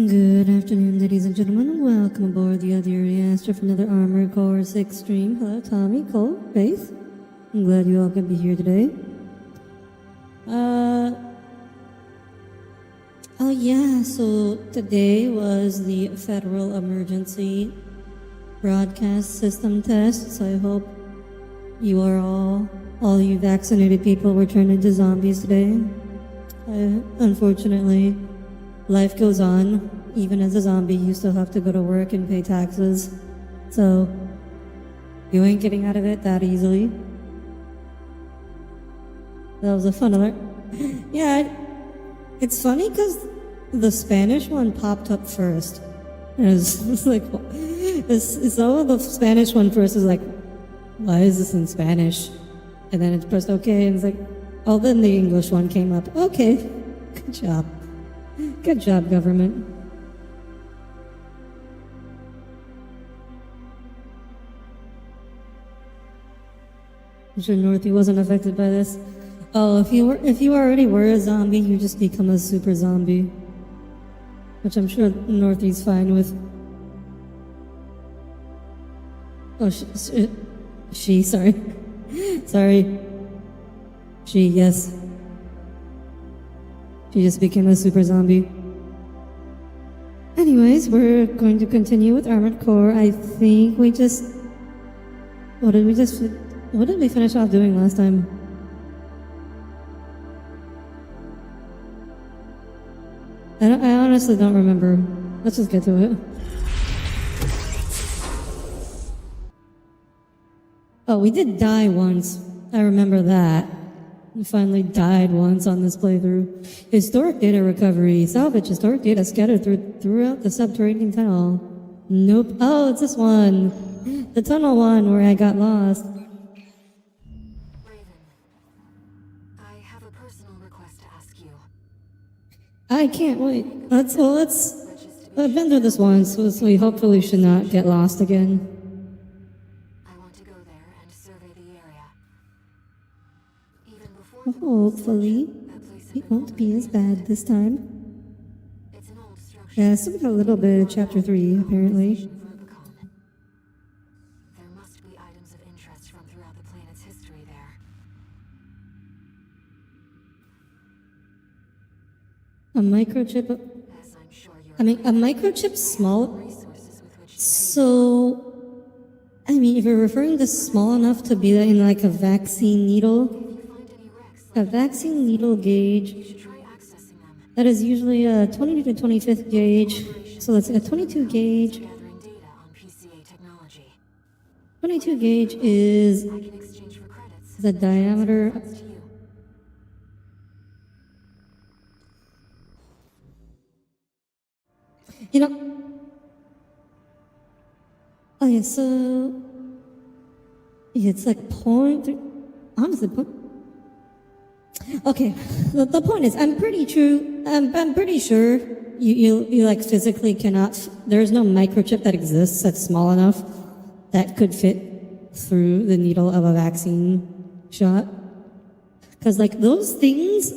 Good afternoon, ladies and gentlemen. Welcome aboard the Audire Astra for another Armored Core 6 stream. Hello, Tommy, Cole, Faith. I'm glad you all could be here today. Oh yeah, so today was the Federal Emergency Broadcast System test, so I hope you are all you vaccinated people were turned into zombies today. Unfortunately, life goes on. Even as a zombie, you still have to go to work and pay taxes. So, you ain't getting out of it that easily. That was a fun alert. Yeah, it's funny because the Spanish one popped up first. It's like, so the Spanish one first is like, why is this in Spanish? And then it's pressed OK, and it's like, oh, then the English one came up. Okay, good job. Good job, government. I'm sure Northy wasn't affected by this. Oh, if you already were a zombie, you just become a super zombie, which I'm sure Northy's fine with. Oh, she sorry, sorry. Yes. She just became a super zombie. Anyways, we're going to continue with Armored Core. I think we just... What did we finish off doing last time? I honestly don't remember. Let's just get to it. Oh, we did die once. I remember that. We finally died once on this playthrough. Historic data recovery. Salvage historic data scattered throughout the subterranean tunnel. Nope. Oh, it's this one. The tunnel one where I got lost. Raven, I have a personal request to ask you. I can't wait. I've been through this once, so we hopefully should not get lost again. I want to go there and survey the area. Even before Hopefully, it won't be as bad this time. It's an old structure. Yeah, still got a little bit of chapter 3, apparently. There must be items of interest from throughout the planet's history there. A microchip. As I'm sure you're A microchip's small. resources with which to So, if you're referring to small enough to be in like a vaccine needle, if you find any wrecks, a vaccine needle gauge, you should try accessing them. that is usually a 20 to 25th gauge. So that's a 22 gauge. Gathering data on PCA technology. 22 gauge is I can exchange for credits. the diameter. Thanks to you. You know. Okay, so it's like point. Honestly, okay. The point is, I'm pretty sure you like physically cannot. There's no microchip that exists that's small enough that could fit through the needle of a vaccine shot. Because like those things,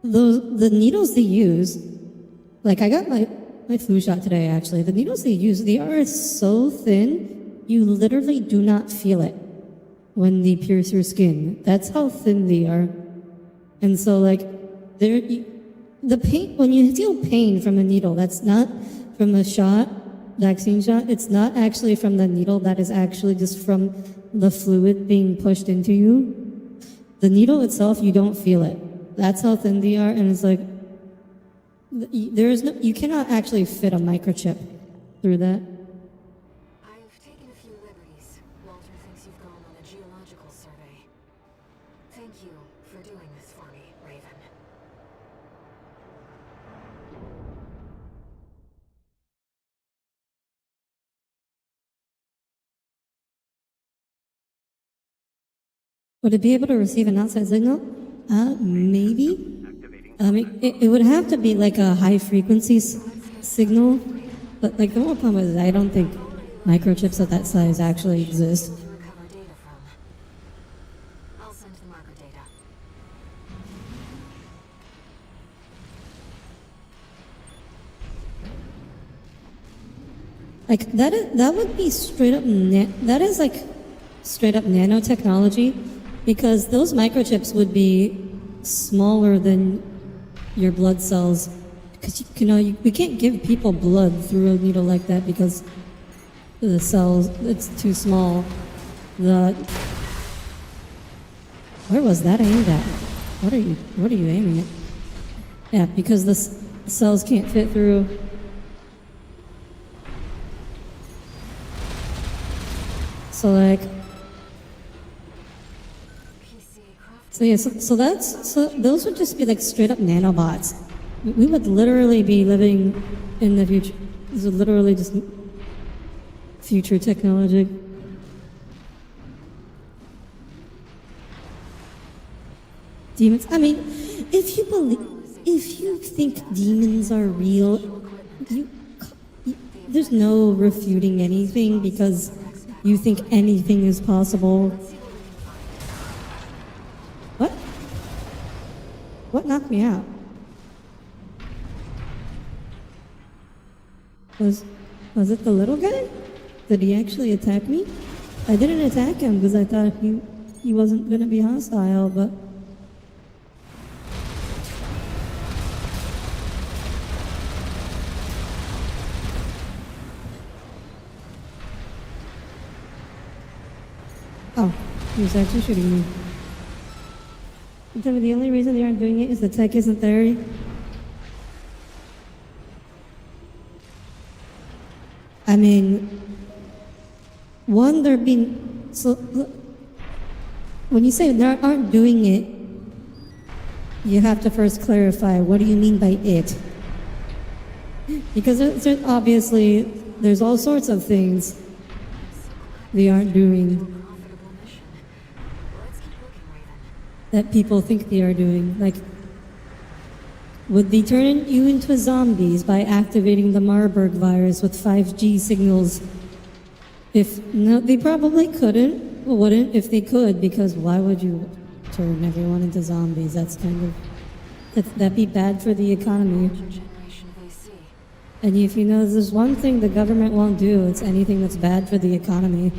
the needles they use. Like I got my flu shot today, actually. The needles they use, they are so thin, you literally do not feel it when they pierce your skin. That's how thin they are. And so, like, the pain, when you feel pain from a needle, that's not from a shot, vaccine shot, it's not actually from the needle, that is actually just from the fluid being pushed into you. The needle itself, you don't feel it. That's how thin they are, and it's like, you cannot actually fit a microchip through that. I've taken a few liberties. Walter thinks you've gone on a geological survey. Thank you for doing this for me, Raven. Would it be able to receive an outside signal? Maybe. It would have to be like a high frequency signal, but like the whole problem is I don't think microchips of that size actually exist. To recover data from. I'll send the marker data. Like that would be straight up. That is like straight up nanotechnology, because those microchips would be smaller than your blood cells. Because we can't give people blood through a needle like that because the cells, it's too small. Where was that aimed at? What are you aiming at? Yeah, because the cells can't fit through. So like, so those would just be like straight up nanobots. We would literally be living in the future. This is literally just future technology. Demons. I mean, if you think demons are real, there's no refuting anything because you think anything is possible. What? What knocked me out? Was it the little guy? Did he actually attack me? I didn't attack him because I thought he wasn't gonna be hostile, but. Oh, he was actually shooting me. You tell me the only reason they aren't doing it is the tech isn't there? I mean, one, they're being... So, when you say they aren't doing it, you have to first clarify, what do you mean by it? Because there's all sorts of things they aren't doing that people think they are doing. Like, would they turn you into zombies by activating the Marburg virus with 5G signals? No, they probably wouldn't if they could, because why would you turn everyone into zombies? That'd be bad for the economy. And if you know there's one thing the government won't do, it's anything that's bad for the economy.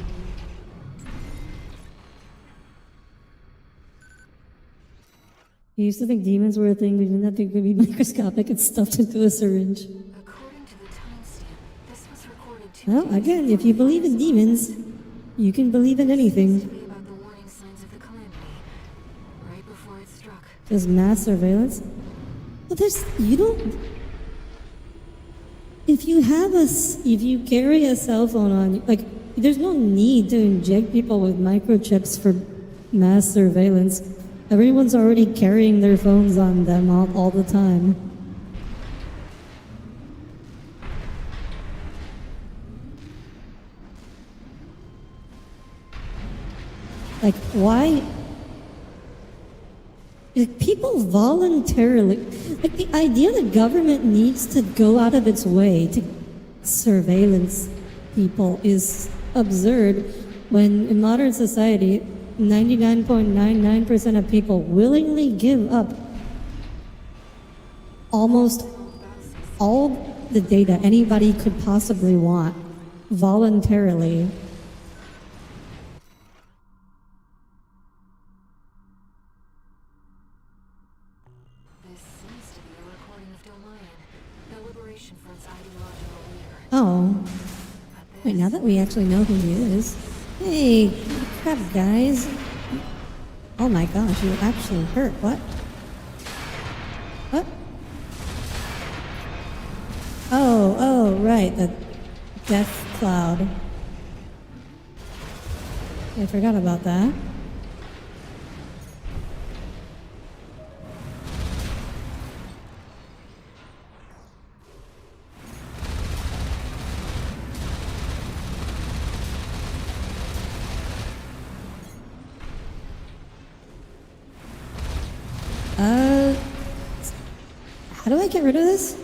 I used to think demons were a thing, we didn't have to be microscopic and stuffed into a syringe. According to the timestamp, this was recorded 2 Well, again, if you believe in demons, you can believe in anything. be about the warning signs of the calamity, right before it struck. Just mass surveillance. But if you carry a cell phone on you, like, there's no need to inject people with microchips for mass surveillance. Everyone's already carrying their phones on them all the time. Like, why? Like, people voluntarily, like, the idea the government needs to go out of its way to surveillance people is absurd when in modern society 99.99% of people willingly give up almost all the data anybody could possibly want voluntarily. This seems to be a recording of Domayan, the Liberation Front's ideological leader. Oh, wait, now that we actually know who he is. Hey, crap, guys. Oh my gosh, you actually hurt. What? What? Oh, right, the death cloud. I forgot about that. How do I get rid of this?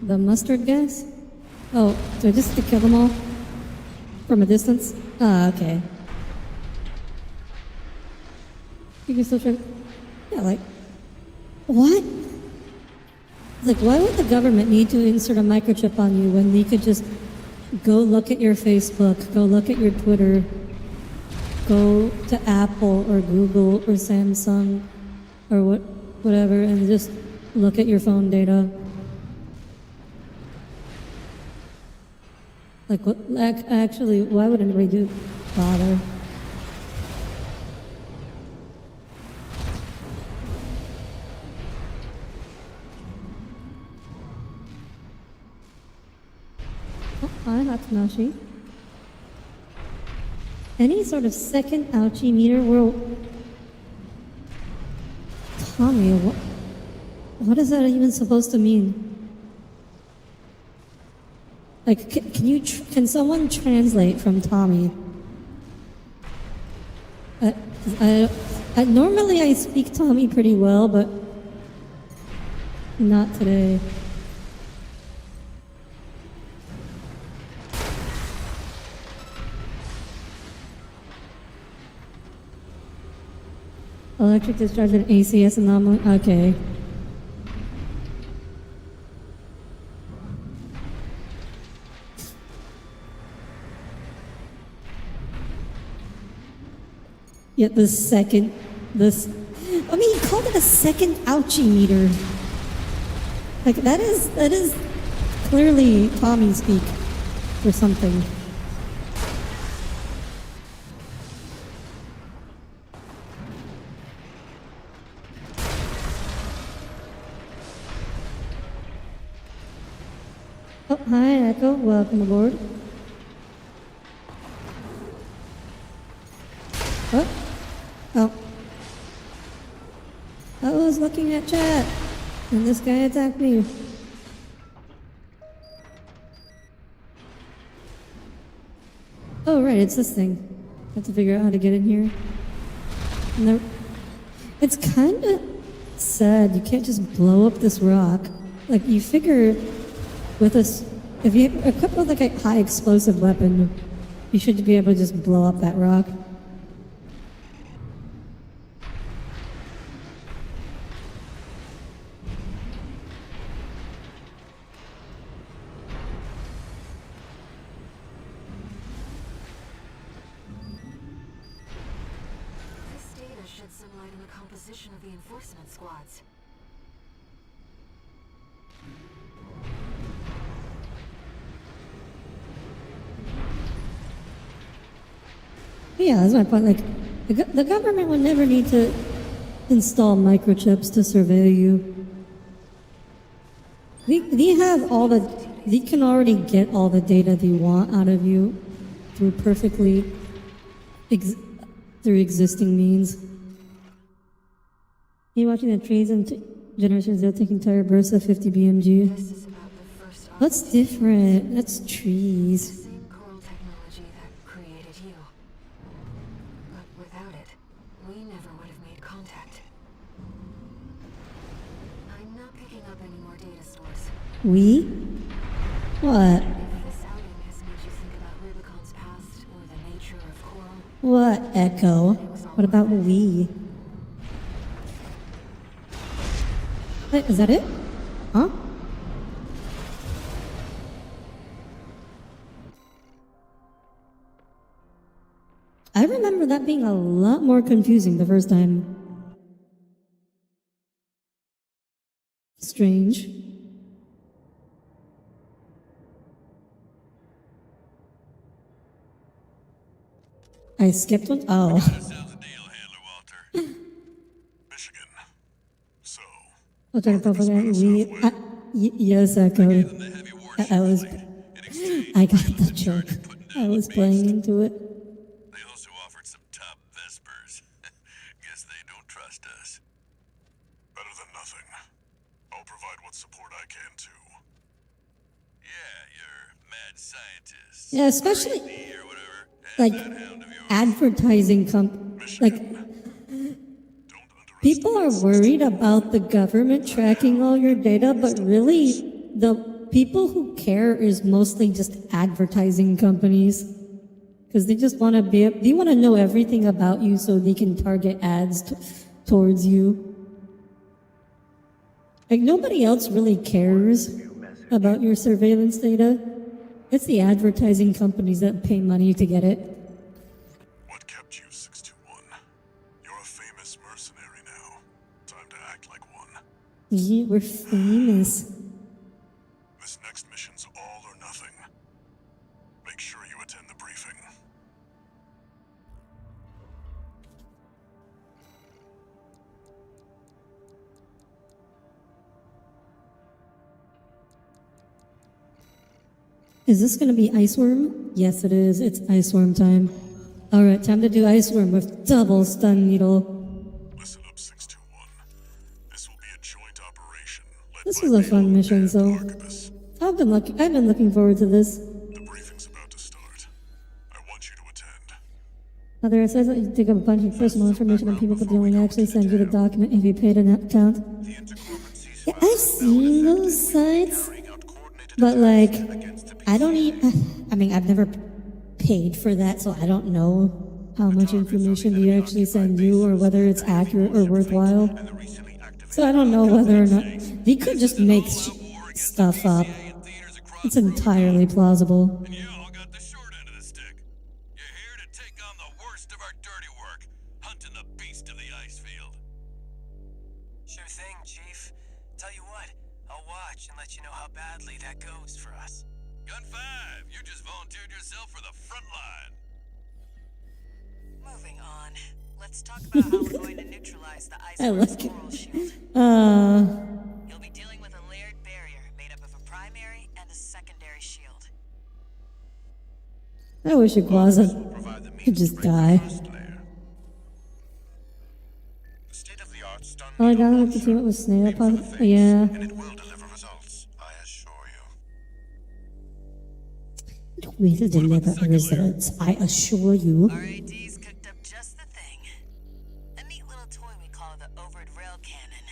The mustard gas? Oh, do I just have to kill them all? From a distance? Ah, okay. You can still try. Yeah, like. What? It's like, why would the government need to insert a microchip on you when they could just go look at your Facebook, go look at your Twitter, go to Apple or Google or Samsung or whatever, and just look at your phone data? Like, what, actually, why would anybody bother? Oh, hi, Hatsunashi. Any sort of second ouchie meter will... Tommy, what is that even supposed to mean? Like, can someone translate from Tommy? Normally I speak Tommy pretty well, but not today. Electric discharge and ACS anomaly. Okay. Yet he called it a second ouchie meter. Like, that is clearly Tommy speak for something. Oh, hi, Echo. Welcome aboard. What? Oh. I was looking at chat, and this guy attacked me. Oh, right, it's this thing. I have to figure out how to get in here. No. It's kind of sad. You can't just blow up this rock. Like, you figure with this, if you equip with like a high explosive weapon, you should be able to just blow up that rock. This data sheds some light on the composition of the enforcement squads. Yeah, that's my point. Like, the government would never need to install microchips to surveil you. They have all the, they can already get all the data they want out of you through through existing means. You watching the trees and Generation Zero taking tire bursts of 50 BMG? This is about the first What's different? That's trees. same coral technology that created you. But without it, we never would have made contact. I'm not picking up any more data stores. We? What? If this outing has made you think about Rubicon's past or the nature of coral, What, Echo? What about we? Wait, is that it? Huh? I remember that being a lot more confusing the first time. Strange. I skipped one? Oh. That sounds a deal, Handler Walter. Michigan. So, What kind of propaganda? Yes, Echo. gave them the heavy warship I was. fleet. In exchange, I got they the was in charge joke. of putting I down was the playing beast. into it. They also offered some top Vespers. Guess they don't trust us. Better than nothing. I'll provide what support I can, too. Yeah, you're mad scientists. Yeah, especially R&D or whatever. And like that hound of yours. advertising like Don't people are worried about the government tracking all your data, but really the people who care is mostly just advertising companies. Because they just want to they want to know everything about you so they can target ads towards you. Like, nobody else really cares about your surveillance data. It's the advertising companies that pay money to get it. What kept you, 621? You're a famous mercenary now. Time to act like one. Yeah, we're famous. This next mission's all or nothing. Make sure you attend the briefing. Is this gonna be Iceworm? Yes, it is. It's Iceworm time. Alright, time to do Iceworm with double stun needle. Listen up, 621. This will be a joint operation. Led This by was a me fun mission, and so Archibus. I've been looking forward to this. The briefing's about to start. I want you to attend. Audire says that you dig up a bunch of personal information on people, but they only actually send you the document if you paid an account. Yeah, I've seen those sites, but like, I don't even. I mean, I've never paid for that, so I don't know how much information they actually send you or whether it's accurate or worthwhile. So I don't know whether or not they could just make stuff up. It's entirely plausible. And you all got the short end of the stick. You're here to take on the worst of our dirty work, hunting the beast of the ice field. Sure thing, Chief. Tell you what, I'll watch and let you know how badly that goes for us. Gun 5, you just volunteered yourself for the front line. Moving on. Let's talk about how we're going to neutralize the I iceberg's like it. coral shield. Uh, You'll be dealing with a layered barrier made up of a primary and a secondary shield. I wish Iguaza could just die. The state-of-the-art stun Oh, I needle downloaded the launcher team up with Snail aimed for the Pod. face, Yeah. and it will deliver results, I assure you. We will deliver results, I assure you. RAD's cooked up just the thing. A neat little toy we call the Overed Rail Cannon.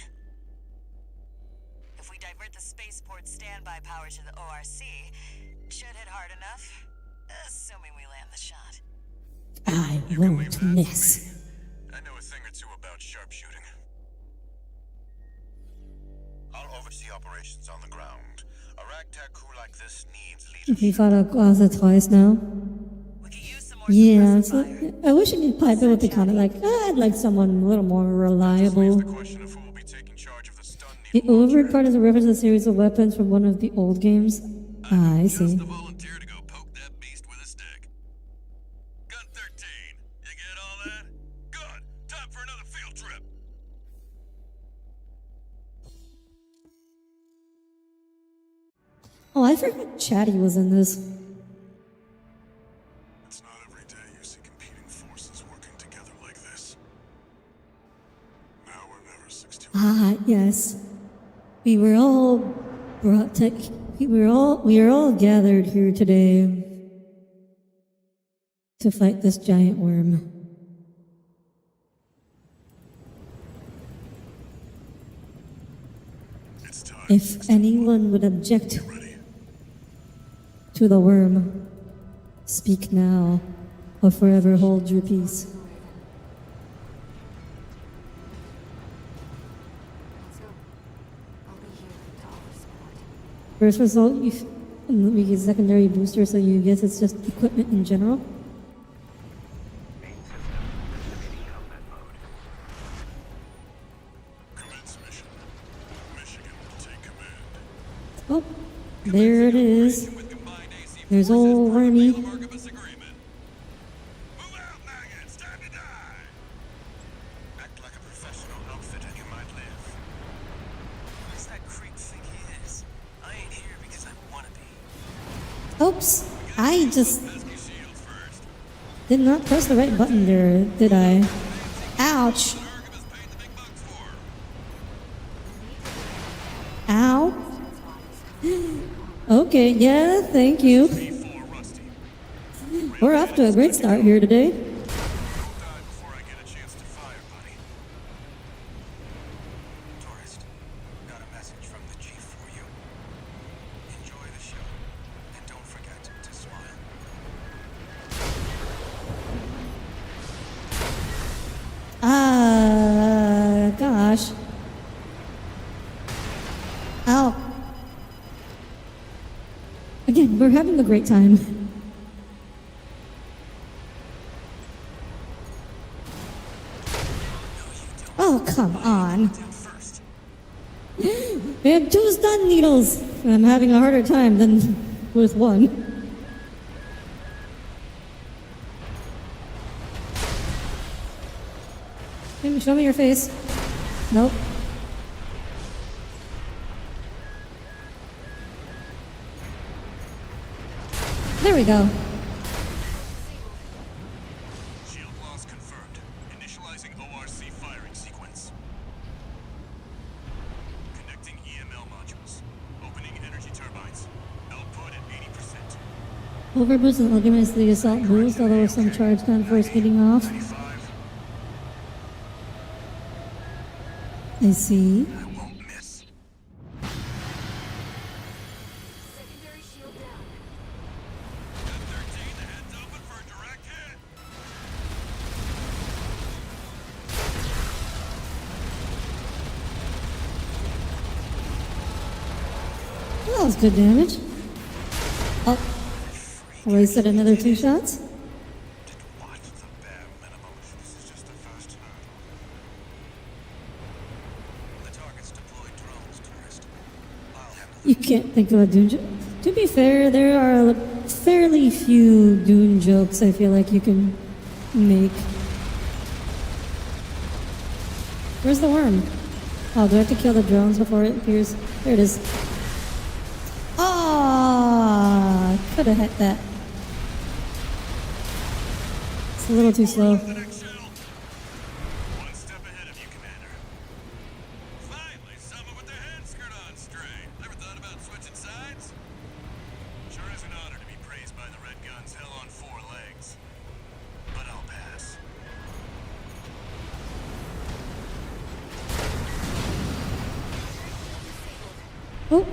If we divert the spaceport standby power to the ORC, should hit hard enough, assuming we land the shot. I won't miss. I know a thing or two about sharpshooting. I'll oversee operations on the ground. A ragtag crew like this needs leadership. We fought Iguaza twice now. We could use some more Yeah, suppressive so I wish it could pipe in with the comment like, I'd like someone a little more The reliable. question of who will be taking charge of the stun The needle launcher. Overed part is a reference to a series of weapons from one of the old games. Ah, I see. Just the volunteer to go poke that beast with a stick. Gun 13, you get all that? Good. Time for another field trip. Oh, I forgot Chatty was in this. It's not every day you see competing forces working together like this. Now or never, 62. Ah, yes. We were all brought to. We are all gathered here today to fight this giant worm. It's time. If anyone would object Ready. to the worm, speak now or forever hold your peace. Let's go. I'll be here to offer support. First result, we get secondary booster, so you guess it's just equipment in general. Commence mission. Michigan will take command. Oh, there it is. With combined AC There's forces old per the Wormy. Archibus agreement. Move out, maggots! Time to die! Act like a professional outfitter, you might live. Who does that creep think he is? I ain't here because I want to be. Oops, I just Pesky shields first. did not press the right button there, did I? Ouch. Archibus paid the big bucks for. Ow. Okay, yeah, thank you. P4 Rusty. We're off to a great start here today. Don't die before I get a chance to fire, buddy. Tourist, got a message from the chief for you. Enjoy the show, and don't forget to smile. Gosh. we're having a great time. Oh, come on. I have 2 stun needles. I'm having a harder time than with 1. Hey, show me your face. Nope. There we go. Shield loss confirmed. Initializing ORC firing sequence. Connecting EML modules. Opening energy turbines. Output at 80%. Overboost and augments the assault boost, although some charge time first getting off. 95. I see. I won't miss. Secondary shield down. 13, the head's open for a direct hit. Well, that was good damage. Oh, wasted another 2 shots. Watch the bare minimum. This is just the first hurdle. The target's deployed drones, tourist. I'll handle You can't think of a Dune joke. To be fair, there are fairly few Dune jokes I feel like you can make. Where's the worm? Oh, do I have to kill the drones before it appears? There it is. Ah, could have hit that. It's a little too slow. the next shell. One step ahead of you, Commander. Finally, someone with their head skirt on straight. Ever thought about switching sides? Sure is an honor to be praised by the Red Guns hell on 4 legs. But I'll pass. Oh,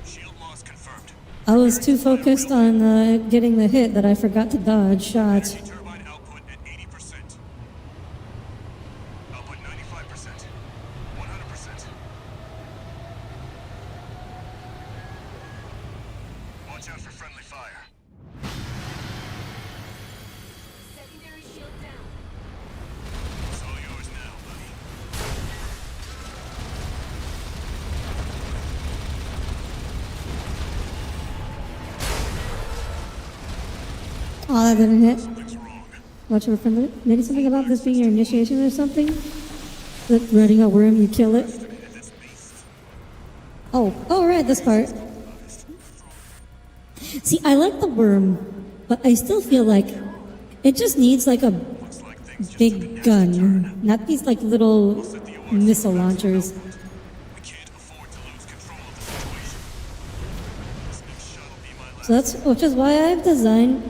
Shield loss confirmed. I was too focused on getting the hit that I forgot to dodge shots. Energy turbine output at 80%. Output 95%. 100%. Watch out for friendly fire. Secondary shield down. It's all yours now, buddy. Oh, that didn't hit. Something's wrong. Watch for friendly. Maybe something about this being your initiation or something? That running a worm, you kill it. This beast. Oh, right, this part. See, I like the worm, but I still feel like it just needs like a Looks like things just took a big nasty gun, turn. not these like little Set the ORC missile flags launchers. output. We can't afford to lose control of the situation. This next shot will be my last. So that's which is why I've designed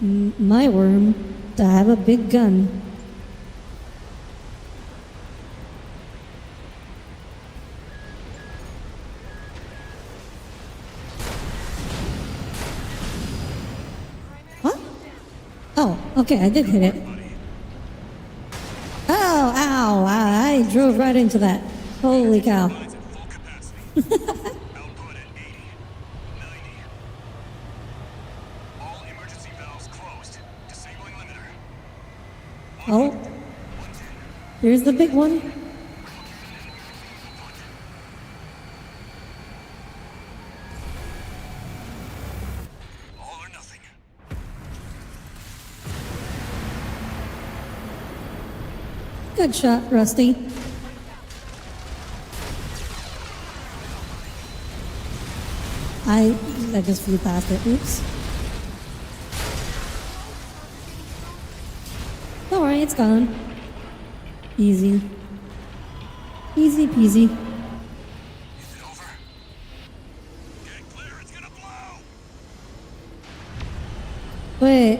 my worm to have a big gun. What? Oh, okay, I did hit it. Oh, ow, I drove right into that. Holy cow. Lines at full capacity. Output at 80. 90. All emergency valves closed. Disabling limiter. Oh, here's the big one. All or nothing. Good shot, Rusty. I just flew past it. Oops. Don't worry, it's gone. Easy. Easy peasy. Is it over? Get clear, it's gonna blow! Wait.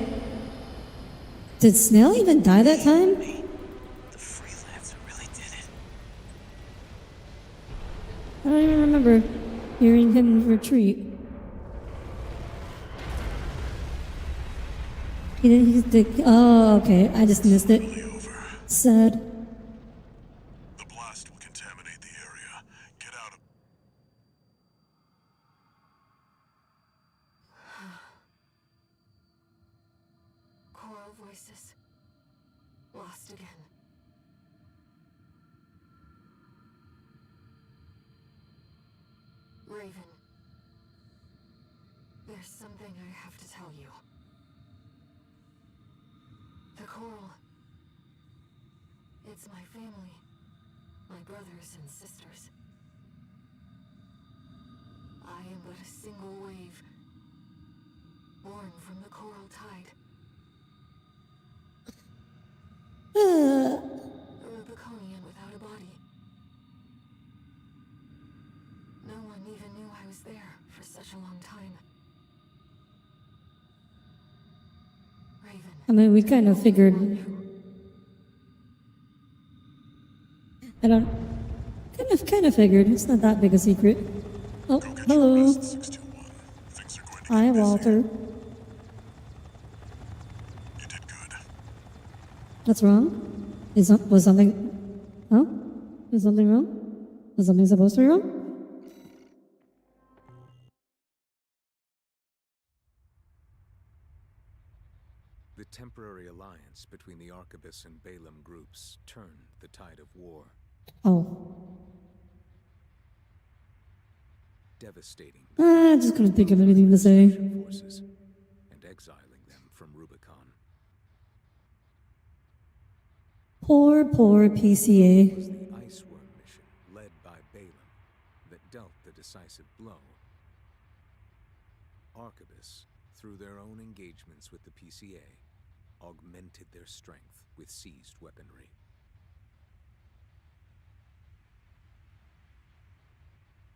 Did Snail even die that time? The freelancer really did it. I don't even remember hearing him retreat. He's the. Oh, okay. I just missed it. Really over. Sad. The blast will contaminate the area. Get out of... oasis. Lost again. Raven. There's something I have to tell you. The coral. It's my family. My brothers and sisters. I am but a single wave. Born from the coral tide. A Rubiconian without a body. No one even knew I was there for such a long time. Raven. I mean, we kind of figured. I don't. Kind of figured. It's not that big a secret. Oh, hello. 621. Things are going to Hi, get busy. Walter. You did good. What's wrong? Was something? Huh? Is something wrong? Was something supposed to be wrong? The temporary alliance between the Arquebus and Balaam groups turned the tide of war, Oh. devastating I just couldn't think of anything to say. Starship forces and exiling them from Rubicon. Poor It was PCA. the Iceworm mission led by Balaam that dealt the decisive blow. Arquebus, through their own engagements with the PCA, augmented their strength with seized weaponry.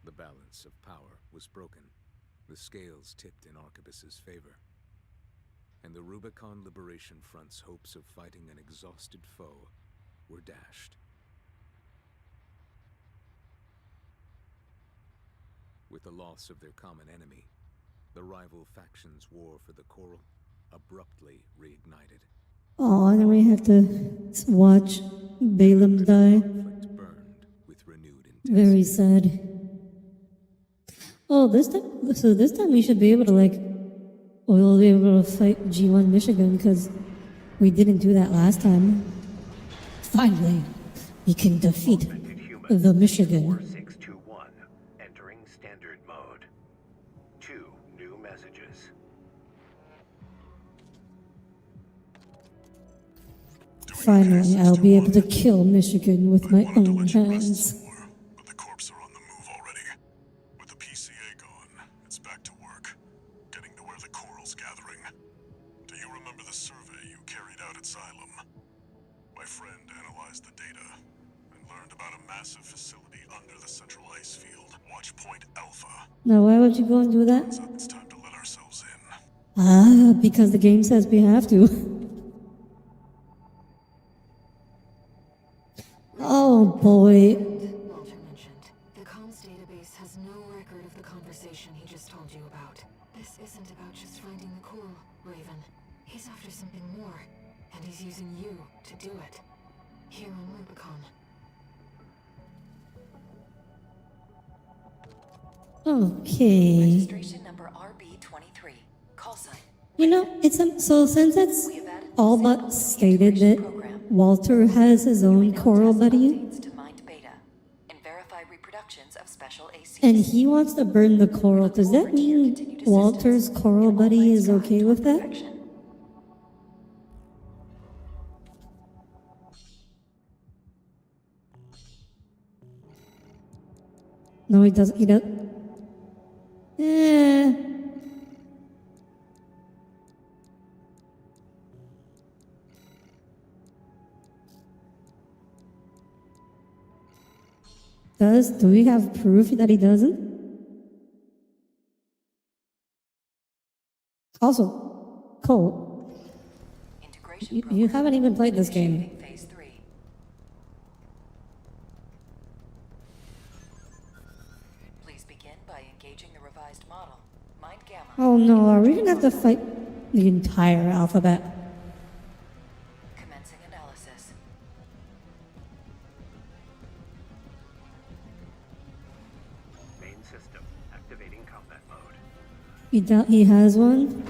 The balance of power was broken. The scales tipped in Arquebus's favor. And the Rubicon Liberation Front's hopes of fighting an exhausted foe were dashed. With the loss of their common enemy, the rival factions' war for the coral abruptly reignited. Oh, and then we have to watch Balaam die. Conflict burned with renewed intensity. Very sad. Oh, this time we should be able to we'll be able to fight G1 Michigan because we didn't do that last time. Finally, we can defeat the Michigan. 4621, entering standard mode. 2 new messages. Finally, I'll be able to kill Michigan with my Wanted to own let you rest hands. some more, but the corps are on the move already. With the PCA gone, it's back to work, getting to where the coral's gathering. Do you remember the survey you carried out at Xylem? My friend analyzed the data and learned about a massive facility under the central ice field, Watch Point Alpha. Now, why would you go and do that? So it's time to let ourselves in. Ah, because the game says we have to. Oh boy. Walter mentioned. The comms database has no record of the conversation he just told you about. This isn't about just finding the coral, Raven. He's after something more, and he's using you to do it. Here on Rubicon. Okay. Registration number RB23. Call sign. You know, so since it's all but stated that Walter has his own coral buddy, Updates to Mind Beta and verify reproductions of special ACs. and he wants to burn the coral, does that mean Walter's coral buddy is okay with that? No, he doesn't. He does. Do we have proof that he doesn't? Also, Cole, Integration you haven't even played this game. Phase 3. Please begin by engaging the revised model. Mind Gamma. Oh no, are we gonna have to fight the entire alphabet? Commencing analysis. Main system activating combat mode. He has one?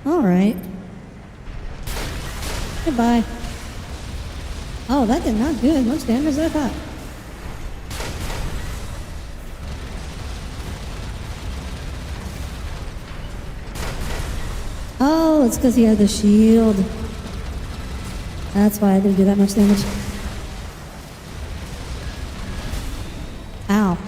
Alright. Goodbye. Oh, that did not do as much damage as I thought. Oh, it's because he had the shield. That's why I didn't do that much damage. Ow.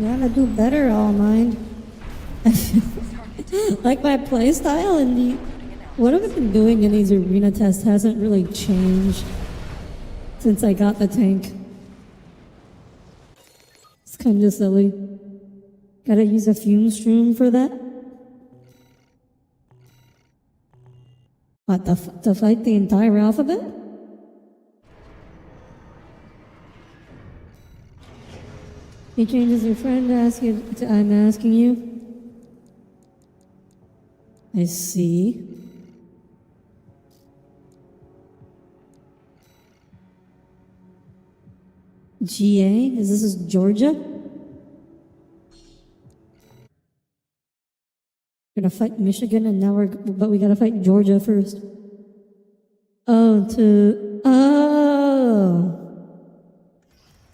Gotta do better, All Mind. Like my playstyle and what I've been doing in these arena tests hasn't really changed since I got the tank. It's kind of silly. Gotta use a fume stream for that. What, to fight the entire alphabet? He changes your friend to ask you to I'm asking you. I see. GA? Is this Georgia? We're gonna fight Michigan and now but we gotta fight Georgia first. Oh.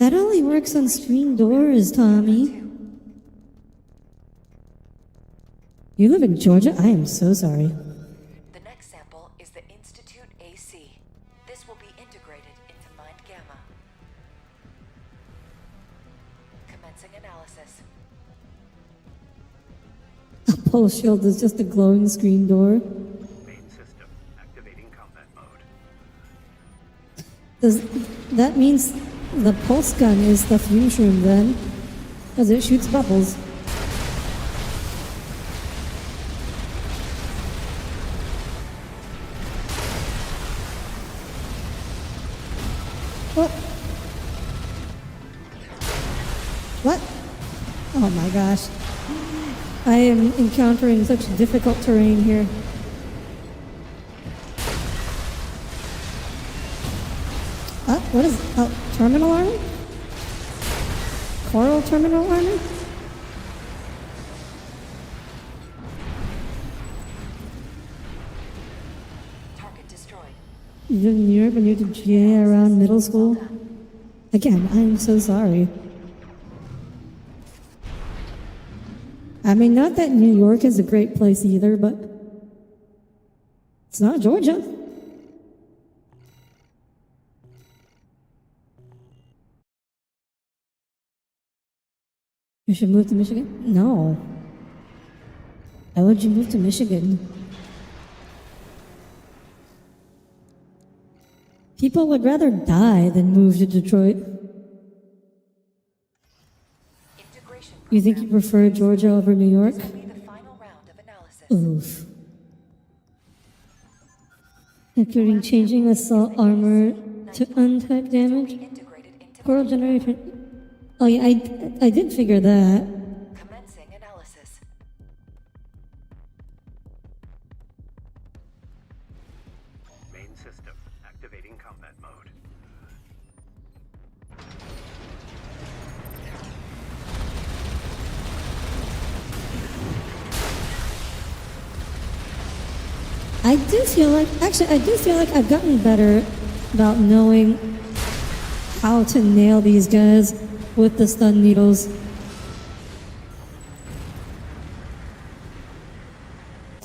That only works on screen doors, Tommy. You live in Georgia? I am so sorry. The next sample is the Institute AC. This will be integrated into Mind Gamma. Commencing analysis. A pulse shield is just a glowing screen door. Main system activating combat mode. That means the pulse gun is the fume shroom then? Because it shoots bubbles. What? Oh my gosh. I am encountering such difficult terrain here. What is terminal armor? Coral terminal armor? Target destroyed. You live in Europe and you did GA around middle school? Again, I'm so sorry. I mean, not that New York is a great place either, but it's not Georgia. You should move to Michigan? No. Why would you move to Michigan? People would rather die than move to Detroit. Integration You think you prefer Georgia over New York? will be the final round of analysis. Oof. Including changing assault armor to untype damage? Integrated into Coral generator. Oh yeah, I did figure that. commencing analysis. Main system activating combat mode. I do feel like I've gotten better about knowing how to nail these guys with the stun needles.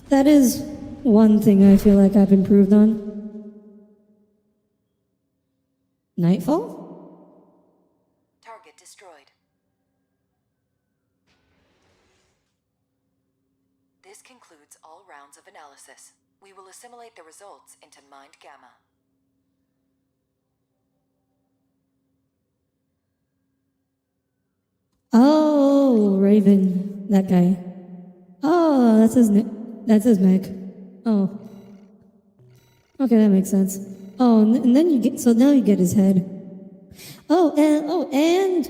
That is one thing I feel like I've improved on. Nightfall? Target destroyed. This concludes all rounds of analysis. We will assimilate the results into Mind Gamma. Oh, Raven, that guy. Oh, that's his mech. Oh. Okay, that makes sense. Oh, and then now you get his head. And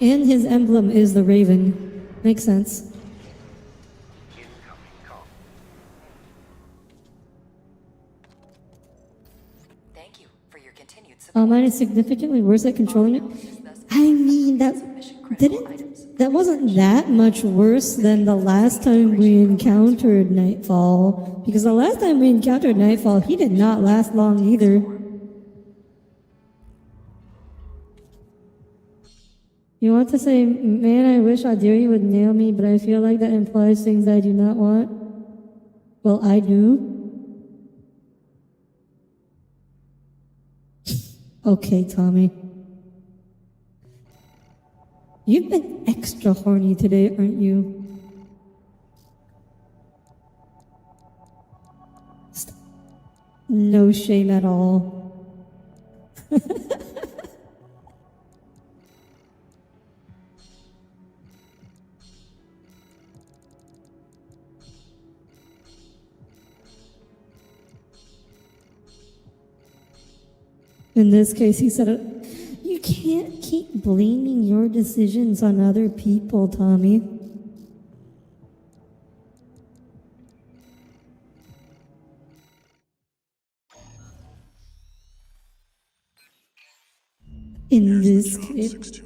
his emblem is the raven. Makes sense. Incoming call. Thank you for your continued support. Mine is significantly worse at controlling it. I mean, that wasn't that much worse than the last time we encountered Nightfall. Because the last time we encountered Nightfall, he did not last long either. You want to say, man, I wish Audire would nail me, but I feel like that implies things I do not want. Well, I do. Okay, Tommy. You've been extra horny today, aren't you? No shame at all. In this case, he said, you can't keep blaming your decisions on other people, Tommy. In this case.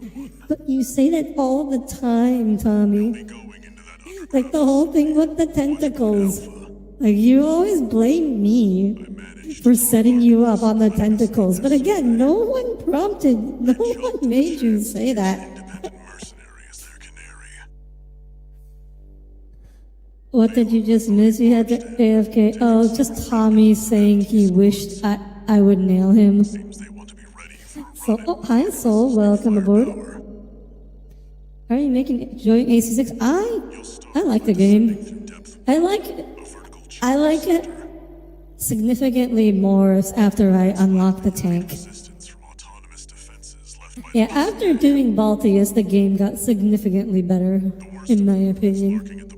But you say that all the time, Tommy. Like the whole thing with the tentacles. Like you always blame me for setting you up on the tentacles. But again, no one prompted, no one made you say that. What did you just miss? You had the AFK. Oh, just Tommy saying he wished I would nail him. So, oh, hi, Soul. Welcome aboard. Are you making joint AC6? I like the game. I like it significantly more after I unlock the tank. Yeah, after doing Baltius, the game got significantly better, in my opinion.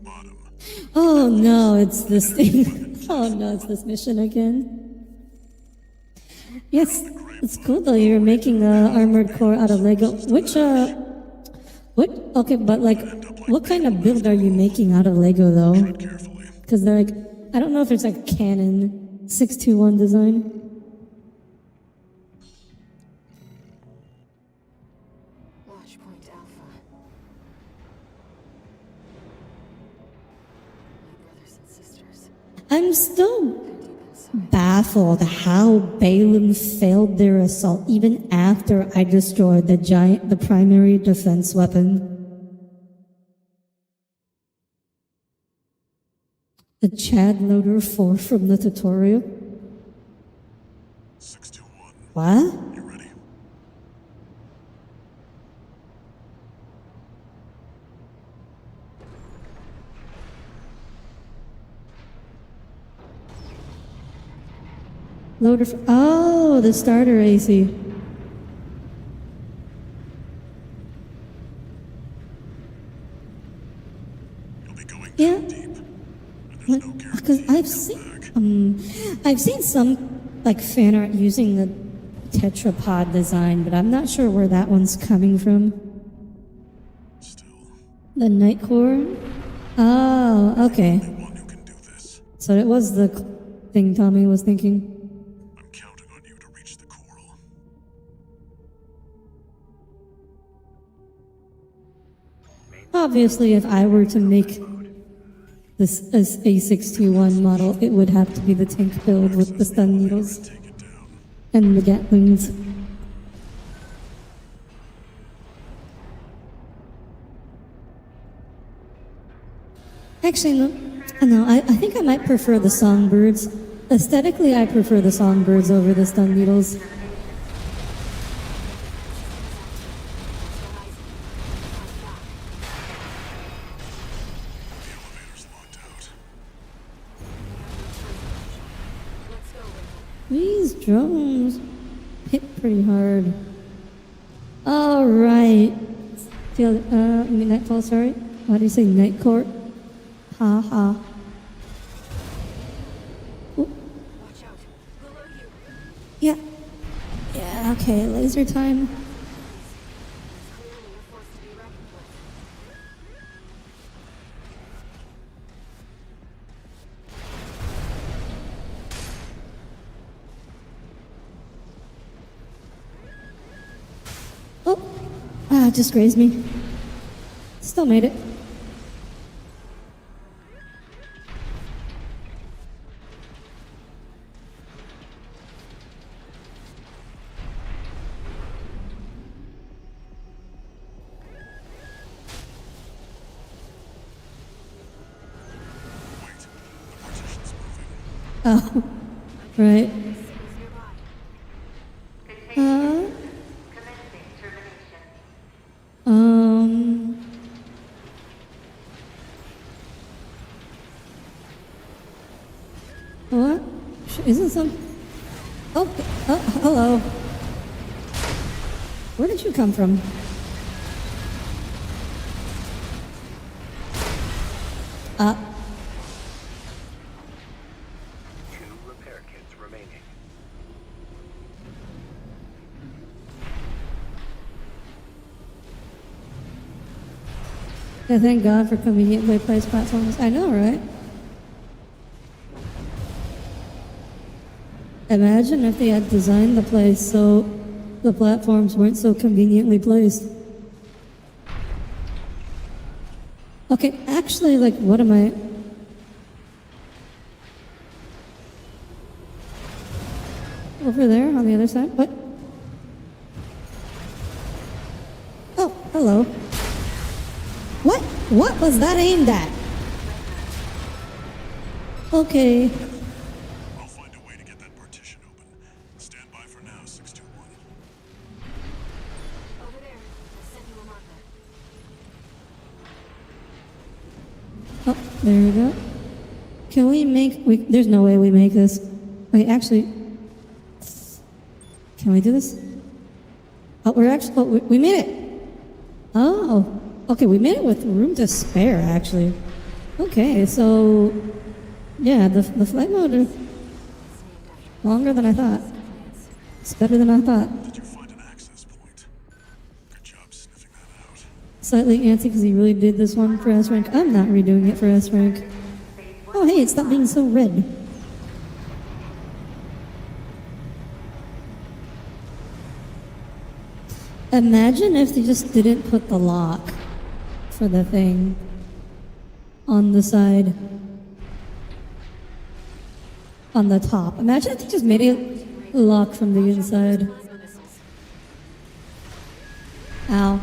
Oh no, it's this thing. Oh no, it's this mission again. Yes, it's cool though. You're making a armored core out of Lego. Okay, but like, what kind of build are you making out of Lego though? Because they're like, I don't know if it's like canon 621 design. Watch point Alpha. My brothers and sisters. I'm still baffled how Balaam failed their assault even after I destroyed the primary defense weapon. The Chad Loader 4 from the tutorial. 621. What? You ready? Loader. Oh, the starter AC. You'll be going Yeah. deep. And there's no Because I've seen some like fan art using the tetrapod design, but I'm not sure where that one's coming from. Still, The Night Core. Oh, okay. one who can do this. So it was the thing Tommy was thinking. I'm counting on you to reach the coral. Obviously, if I were to make this A621 model, it would have to be the tank build with the stun needles Take it down. and the gatlings. Actually, no, I think I might prefer the songbirds. Aesthetically, I prefer the songbirds over the stun needles. The elevator's locked out. These drones hit pretty hard. All right. I mean Nightfall, sorry. Why do you say Night Court? Ha ha. Ooh. Watch out. Below you. Yeah. Yeah, okay, laser time. Clearly a force to be reckoned with. Oh, it just grazed me. Still made it. Wait, the partition's moving. Oh, right. Um. What? Isn't some? Oh, hello. Where did you come from? Two repair kits remaining. Yeah, thank God for conveniently placed platforms. I know, right? Imagine if they had designed the place so the platforms weren't so conveniently placed. Okay, actually, like, what am I? Over there on the other side? What? Oh, hello. What? What was that aimed at? Okay. I'll find a way to get that partition open. Stand by for now, 621. Over there. I sent you a marker. Oh, there we go. Can we make? There's no way we make this. Wait, actually, can we do this? Oh, we made it. Oh, okay, we made it with room to spare, actually. Okay, so yeah, the flight mode is longer than I thought. It's better than I thought. Did you find an access point? Good job sniffing that out. Slightly antsy because he really did this one for S rank. I'm not redoing it for S rank. Oh, hey, it's not being so red. Imagine if they just didn't put the lock for the thing on the side. On the top. Imagine if they just made it lock from the inside. Plasma missiles. Ow.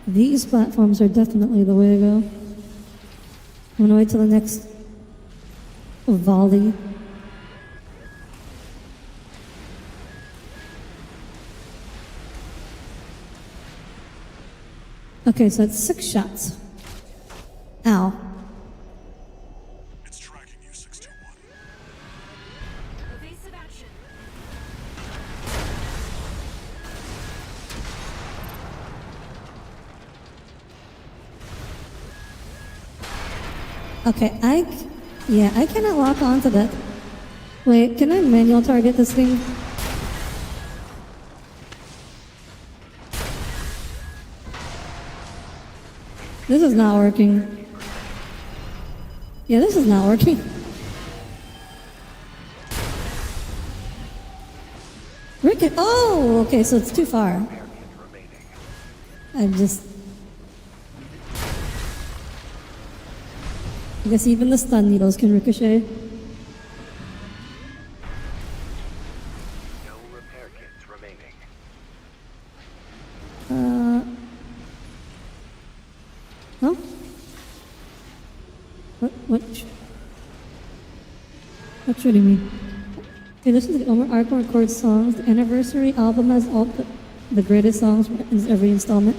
These platforms are definitely the way to go. I'm gonna wait till the next volley. Okay, so it's 6 shots. Ow. It's tracking you, 621. Evasive action. Okay, I cannot lock onto that. Wait, can I manual target this thing? This is not working. Yeah, this is not working. Rick, oh, okay, so it's too far. Repair kit remaining. I guess even the stun needles can ricochet. No repair kits remaining. Huh? What should he mean? Okay, this is the Omer Arkham Records songs. The anniversary album has all the greatest songs in every installment.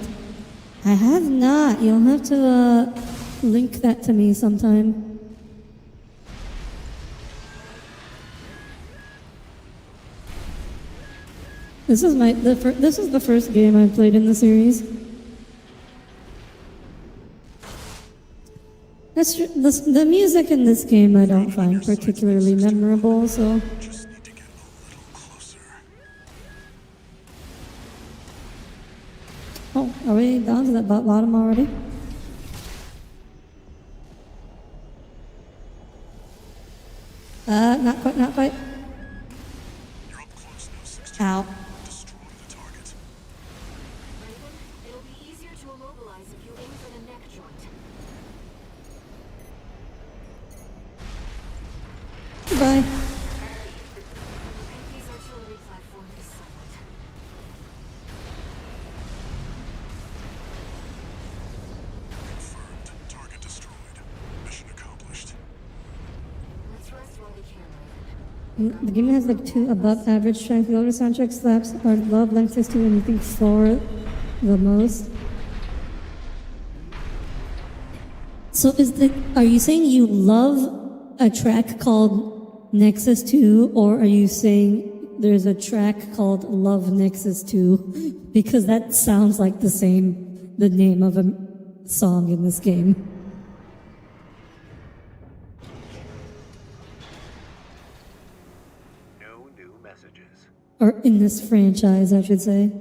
I have not. You'll have to link that to me sometime. This is this is the first game I've played in the series. That's true. The music in this game I don't find particularly memorable, so Just need to get a little closer. Oh, are we down to the bottom already? Not quite, not quite. You're up close now, 16. Ow. Destroy the target. Raven, it'll be easier to immobilize if you aim for the neck joint. Goodbye. Envy's artillery platform is silent. Confirmed. Target destroyed. Mission accomplished. Let's rest while we can, Raven. The game has like 2 above average strength. The older soundtrack slaps are love length is 2 and you think 4 the most. So are you saying you love a track called Nexus 2, or are you saying there's a track called Love Nexus 2? Because that sounds like the name of a song in this game. No new messages. Or in this franchise, I should say.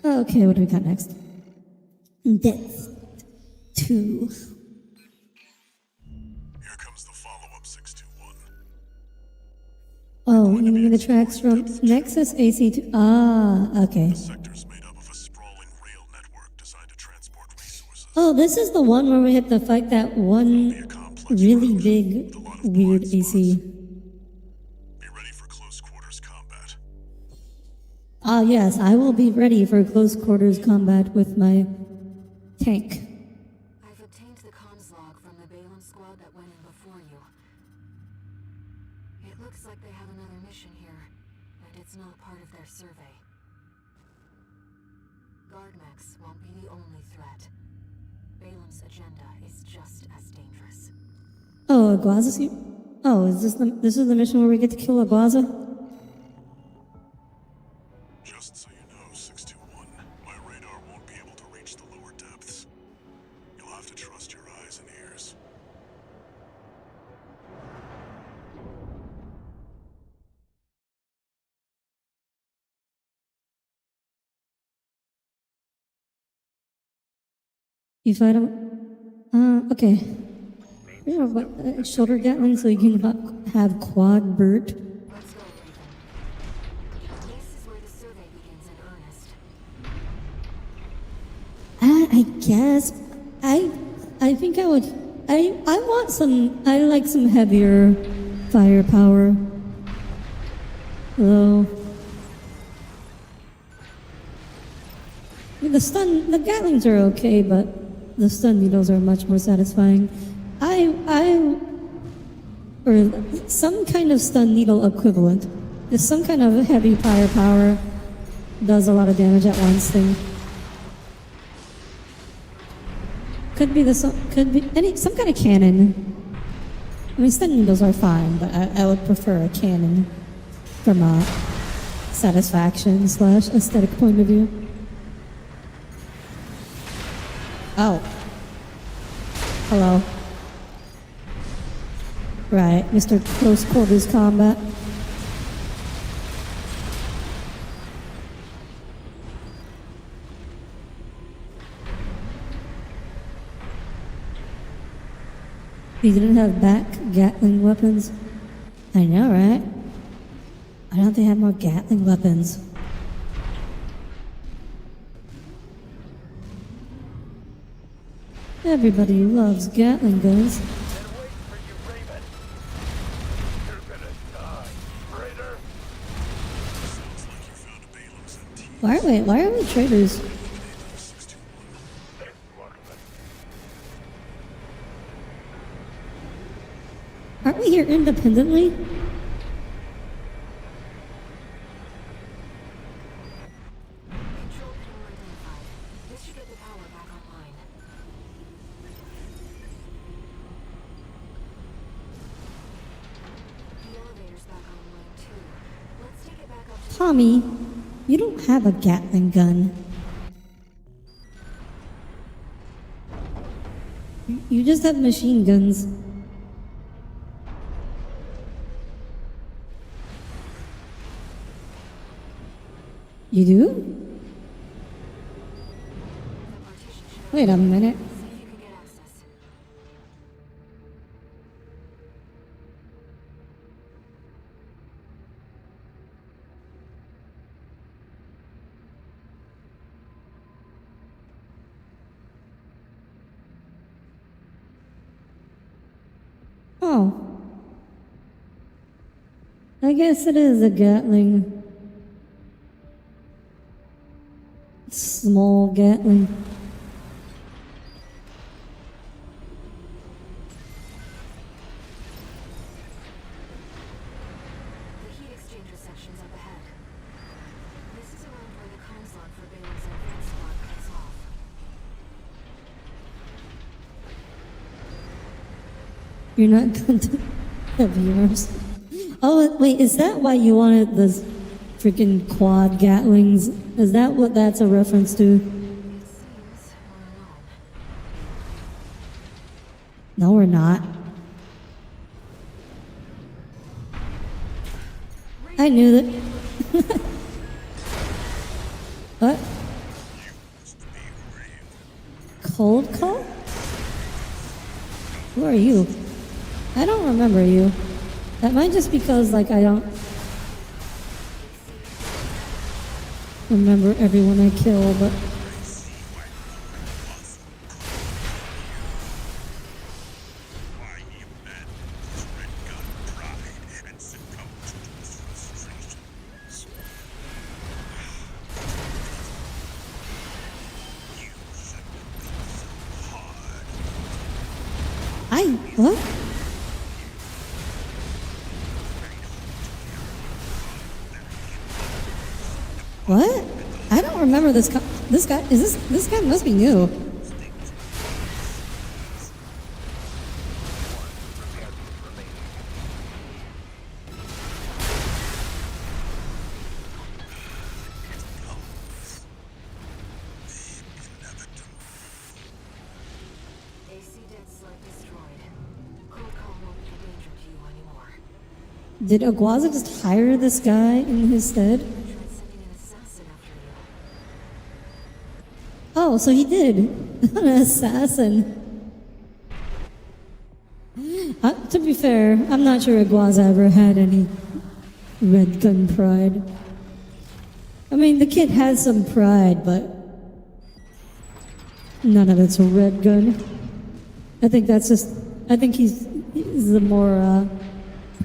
Okay, what do we got next? Death 2. Here comes the follow-up 621. Oh, you mean the tracks from Nexus AC2? Ah, okay. The sector's made up of a sprawling rail network designed to transport resources. Oh, this is the one where we had to fight that one really big, weird AC. Be ready for close quarters combat. Ah, yes, I will be ready for close quarters combat with my tank. I've obtained the comms log from the Balaam squad that went in before you. It looks like they have another mission here, and it's not part of their survey. Guardmechs won't be the only threat. Balaam's agenda is just as dangerous. Oh, Aguaza's here? Oh, this is the mission where we get to kill Aguaza? Just so you know, 621, my radar won't be able to reach the lower depths. You'll have to trust your eyes and ears. You fight him? Okay. Yeah, but shoulder Gatling so you can have quad Burt. Let's go, Raven. This is where the survey begins in earnest. I guess I think I would I like some heavier firepower. Though the Gatlings are okay, but the stun needles are much more satisfying. Or some kind of stun needle equivalent. Just some kind of heavy firepower does a lot of damage at once thing. Could be some kind of cannon. I mean, stun needles are fine, but I would prefer a cannon from a satisfaction / aesthetic point of view. Oh. Hello. Right, Mr. Close Quarters Combat. You didn't have back Gatling weapons? I know, right? Why don't they have more Gatling weapons? Everybody loves Gatling guns. Been waiting for you, Raven. You're gonna die, traitor. Sounds like you found Balaam's MT. Why are we traitors? 621. Aren't we here independently? Control panel identified. This should get the power back online. The elevator's back online too. Let's take it back up to Tommy, you don't have a Gatling gun. You just have machine guns. You do? The partition should Wait a minute. see if you can get access. Oh. I guess it is a Gatling. Small Gatling. The heat exchanger section's up ahead. This is around where the comms log for Balin's advanced squad cuts off. You're not going to have viewers. Oh, wait, is that why you wanted the freaking quad Gatlings? Is that what that's a reference to? It seems we're alone. No, we're not. I knew that. What? Cold call? Who are you? I don't remember you. That might just because, like, I don't remember everyone I kill, but Why you abandoned this red gun pride and succumbed to its frustrations. You shouldn't have been so hard. what? What? I don't remember this guy. This guy must be new. AC dead slug destroyed. Cold call won't be a danger to you anymore. Did Aguaza just hire this guy in his stead? Tried sending an assassin after you. Oh, so he did. An assassin. To be fair, I'm not sure Aguaza ever had any red gun pride. I mean, the kid has some pride, but none of it's a red gun. I think he's the more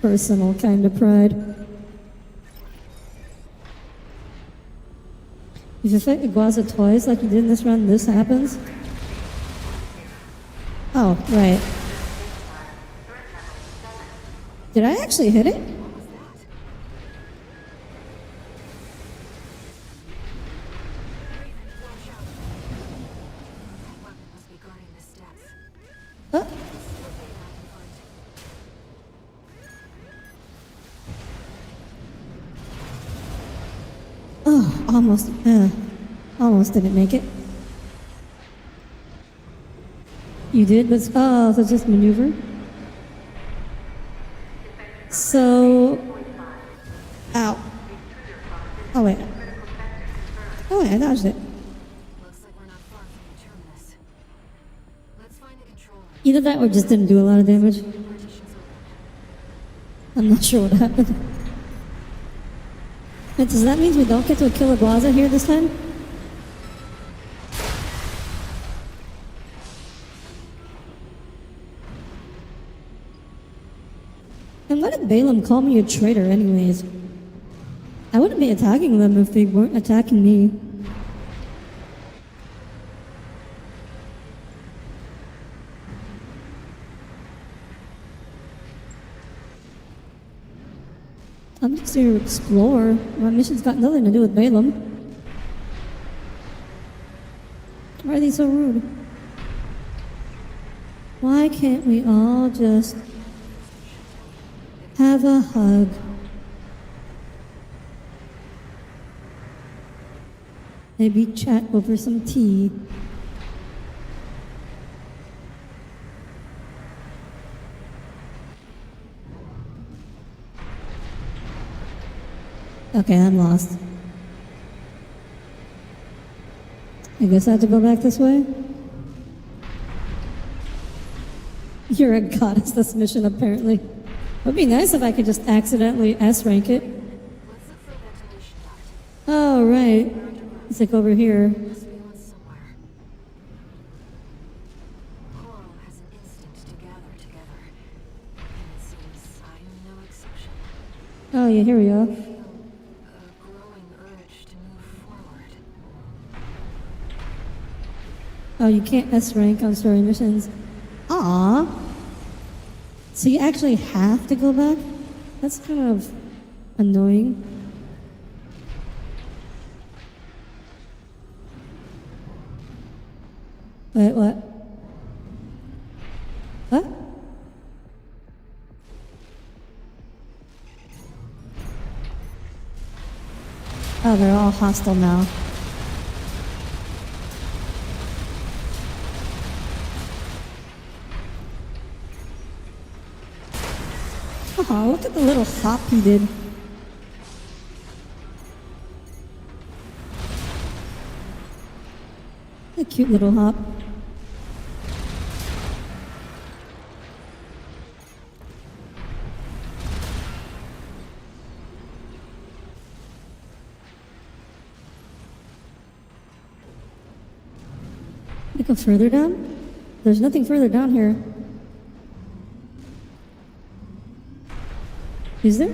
personal kind of pride. If you fight Aguaza twice like you did in this run, this happens? Oh, right. Did I actually hit it? What was that? Raven, watch out. That weapon must be guarding the steps. Oh, Look way back in front. oh, almost didn't make it. You did, but so it's just maneuver. So, ow. Oh wait. Oh wait, I dodged it. Looks like we're not far from the terminus. Let's find the controller. Either that or just didn't do a lot of damage. Partition's open. I'm not sure what happened. Wait, does that mean we don't get to kill Aguaza here this time? And why did Balaam call me a traitor anyways? I wouldn't be attacking them if they weren't attacking me. I'm just here to explore. My mission's got nothing to do with Balaam. Why are they so rude? Why can't we all just have a hug? Maybe chat over some tea. Okay, I'm lost. I guess I have to go back this way? You're a goddess this mission, apparently. It would be nice if I could just accidentally S-rank it. Let's look for a ventilation duct. Oh, right. It's like over here. Must be one somewhere. Coral has an instinct to gather together. And it seems I am no exception. Oh, yeah, here we go. I feel a growing urge to move forward. Oh, you can't S-rank on story missions. Aww. So you actually have to go back? That's kind of annoying. Wait, what? What? Oh, they're all hostile now. Oh, look at the little hop he did. A cute little hop. Can I go further down? There's nothing further down here. Is there?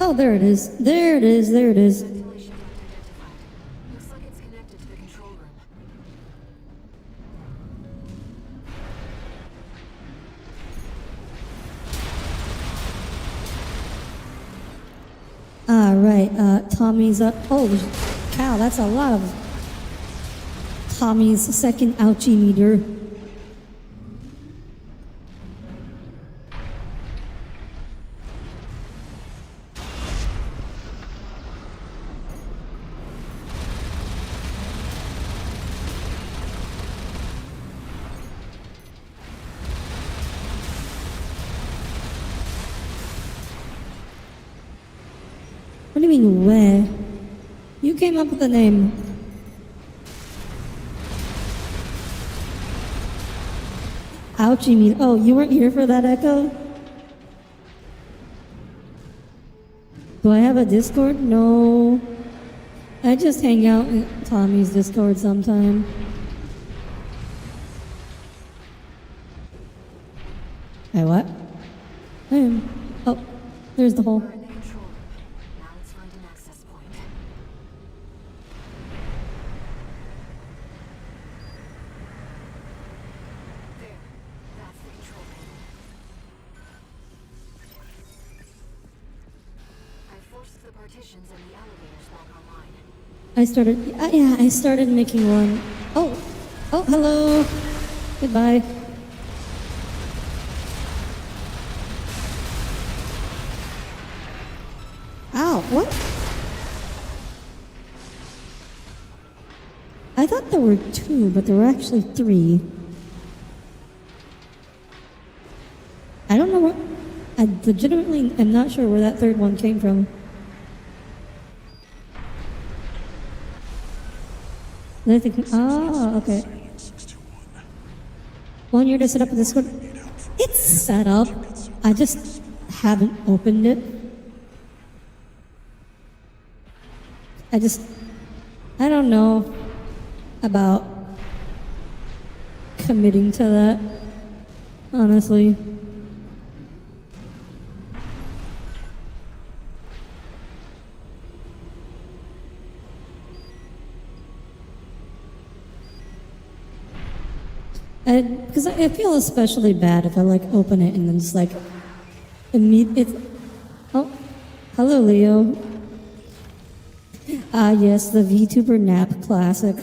Oh, there it is. There it is. There it is. Ventilation duct identified. Looks like it's connected to the control room. Ah, right. Tommy's up. Oh, cow, that's a lot of Tommy's second ouchie meter. What do you mean, where? You came up with the name. Ouchie me. Oh, you weren't here for that echo? Do I have a Discord? No. I just hang out in Tommy's Discord sometime. Hey, what? Oh, there's the hole. We're in the control room. Now let's find an access point. There. That's the control room. I forced the partitions and the elevators back online. I started making one. Oh, hello. Goodbye. Ow, what? I thought there were two, but there were actually three. I don't know what. I legitimately am not sure where that third one came from. I think. Oh, okay. One year to set up a Discord. It's set up. I just haven't opened it. I don't know about committing to that, honestly. Because I feel especially bad if I like open it and then just like oh, hello Leo. Ah yes, the VTuber nap classic.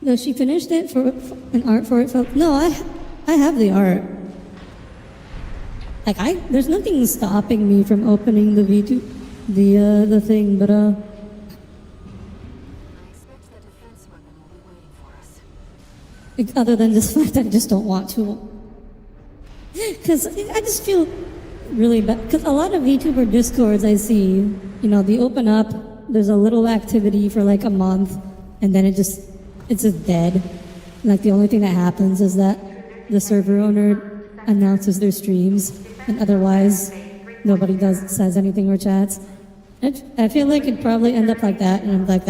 No, she finished it for an art for it. No, I have the art. Like there's nothing stopping me from opening the the thing, but I expect the defense weapon will be waiting for us. other than this fact, I just don't want to. Because I just feel really bad. Because a lot of VTuber Discords I see, you know, they open up, there's a little activity for like a month, and then it's just dead. Like the only thing that happens is that the server owner announces their streams, and otherwise nobody says anything or chats. I feel like it'd probably end up like that, and I'm like,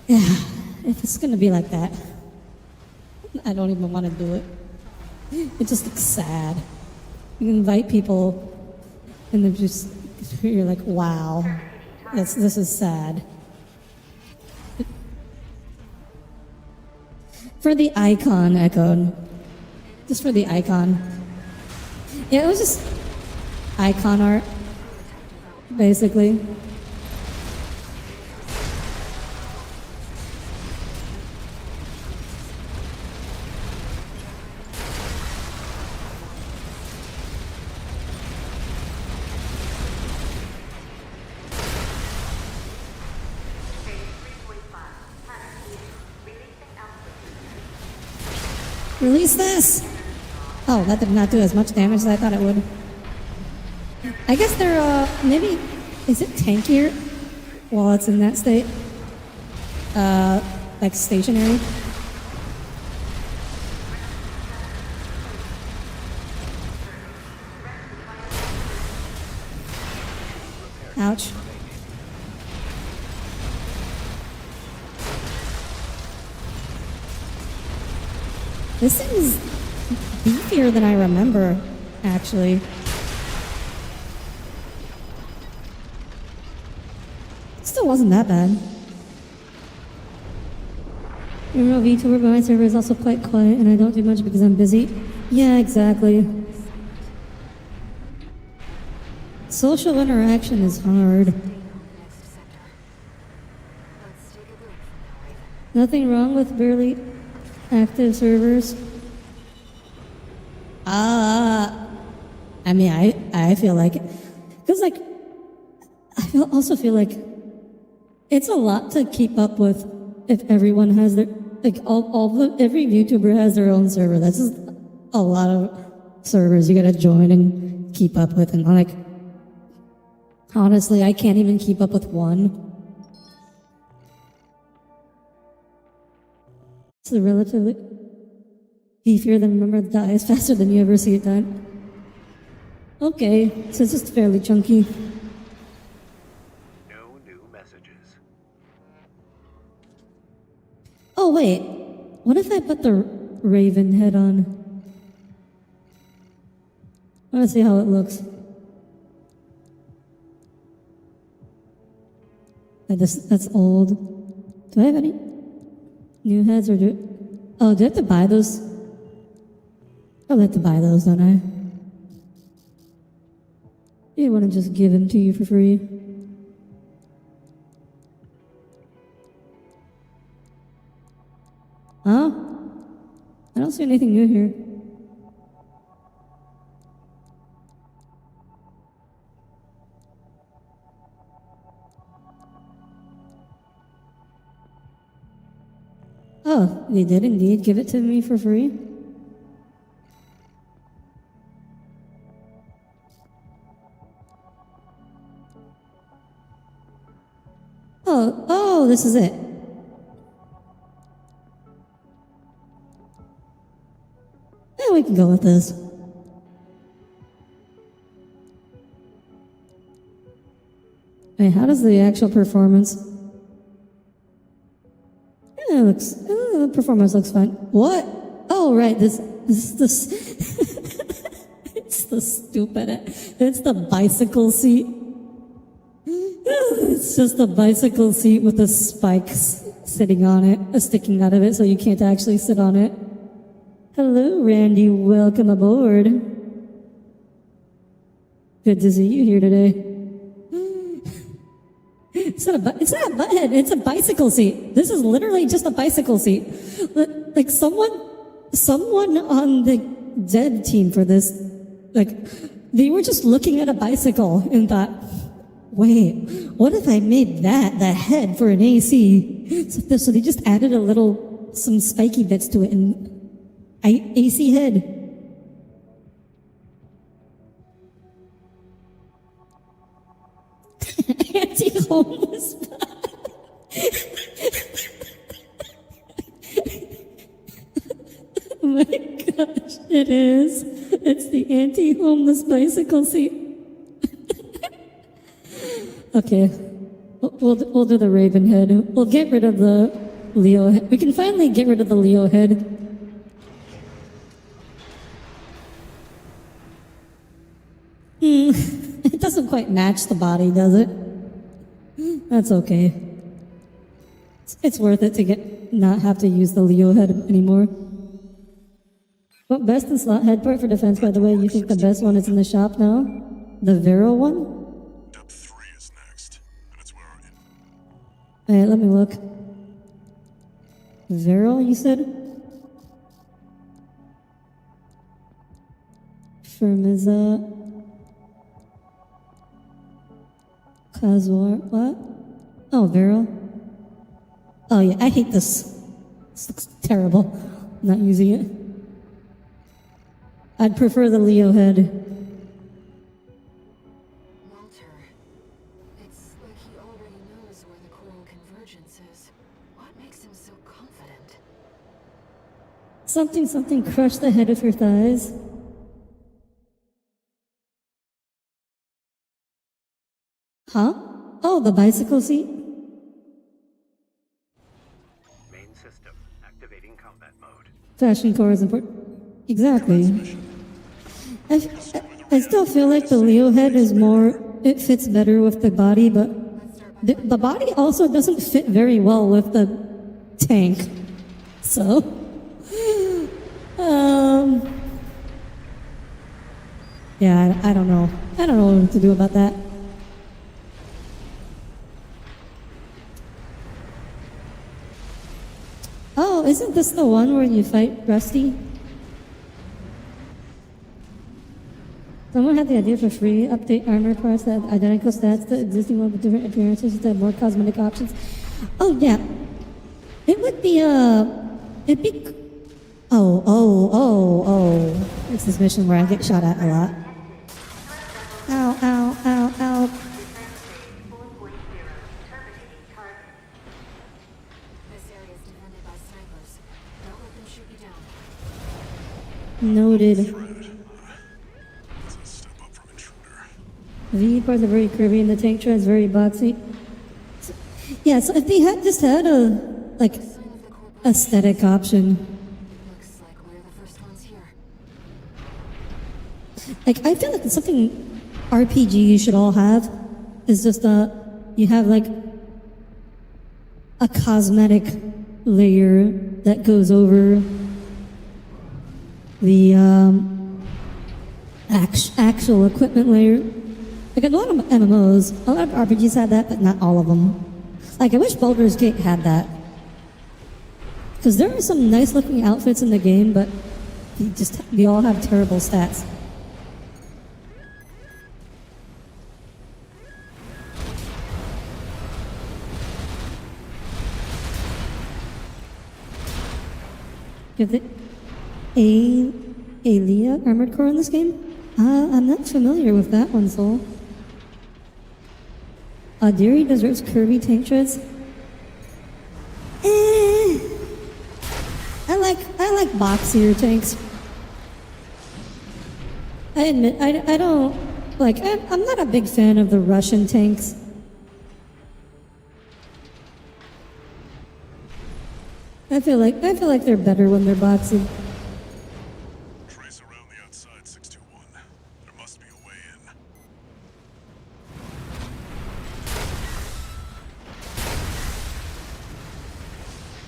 yeah, if it's gonna be like that, I don't even want to do it. It just looks sad. You invite people, and they're just, you're like, wow, this is sad. For the icon, Echoed. Just for the icon. Yeah, it was just icon art, basically. Release this! Oh, that did not do as much damage as I thought it would. I guess they're, maybe, is it tankier while it's in that state? Like stationary? Ouch. This thing's beefier than I remember, actually. Still wasn't that bad. Remember VTuber, but my server is also quite quiet and I don't do much because I'm busy. Yeah, exactly. Social interaction is hard. Nothing wrong with barely active servers. I mean, I feel like, because like, also feel like it's a lot to keep up with if everyone has their, like every YouTuber has their own server. That's just a lot of servers you gotta join and keep up with, and like, honestly, I can't even keep up with one. It's relatively beefier than remember it dies faster than you ever see it die. Okay, so it's just fairly chunky. No new messages. Oh wait, what if I put the raven head on? I wanna see how it looks. That's old. Do I have any new heads or do I have to buy those? I'll have to buy those, don't I? You want to just give them to you for free? Huh? I don't see anything new here. Oh, they did indeed give it to me for free? Oh, this is it. Yeah, we can go with this. Wait, how does the actual performance? Yeah, the performance looks fine. What? Oh, right, this it's the stupid, it's the bicycle seat. It's just a bicycle seat with the spikes sitting on it, sticking out of it, so you can't actually sit on it. Hello, Randy. Welcome aboard. Good to see you here today. It's not a butthead. It's a bicycle seat. This is literally just a bicycle seat. Like someone on the dev team for this, like, they were just looking at a bicycle and thought, wait, what if I made that the head for an AC? So they just added some spiky bits to it and AC head. anti-homeless. Oh my gosh, it is. It's the anti-homeless bicycle seat. Okay, we'll do the Raven head. We'll get rid of the Leo head. We can finally get rid of the Leo head. It doesn't quite match the body, does it? That's okay. It's worth it to not have to use the Leo head anymore. What best in slot head part for defense, by the way? You think the best one is in the shop now? The Vero one? Depth 3 is next, and it's where Alright, let me look. Vero, you said? Firmiza. Kazwar. What? Oh, Vero. Oh, yeah, I hate this. This looks terrible. I'm not using it. I'd prefer the Leo head. Walter, it's like he already knows where the coral convergence is. What makes him so confident? Something crushed the head of her thighs. Huh? Oh, the bicycle seat? Main system activating combat mode. Fashion core is important. Exactly. I still feel like the Leo head is more, it fits better with the body, but the body also doesn't fit very well with the tank. So, yeah, I don't know. I don't know what to do about that. Oh, isn't this the one where you fight Rusty? Someone had the idea for free, update armor parts that have identical stats to existing one with different appearances to have more cosmetic options. Oh yeah. It would be it'd be oh. It's this mission where I get shot at a lot. Ow, ow, ow, ow. This area is defended by snipers. Don't let them shoot you down. Noted. it's a step up from intruder. V parts are very curvy and the tank tread is very boxy. Yeah, so if they had just had a aesthetic option. Looks like we're the first ones here. Like, I feel like it's something RPG should all have. Is just you have like a cosmetic layer that goes over the actual equipment layer. Like a lot of MMOs, a lot of RPGs had that, but not all of them. Like, I wish Baldur's Gate had that. Because there are some nice looking outfits in the game, but they all have terrible stats. Is it Aelia Armored Core in this game? I'm not familiar with that one, Soul. Audire deserves curvy tank treads. I like boxier tanks. I admit, I don't, like, I'm not a big fan of the Russian tanks. I feel like they're better when they're boxy. Trace around the outside, 621. There must be a way in.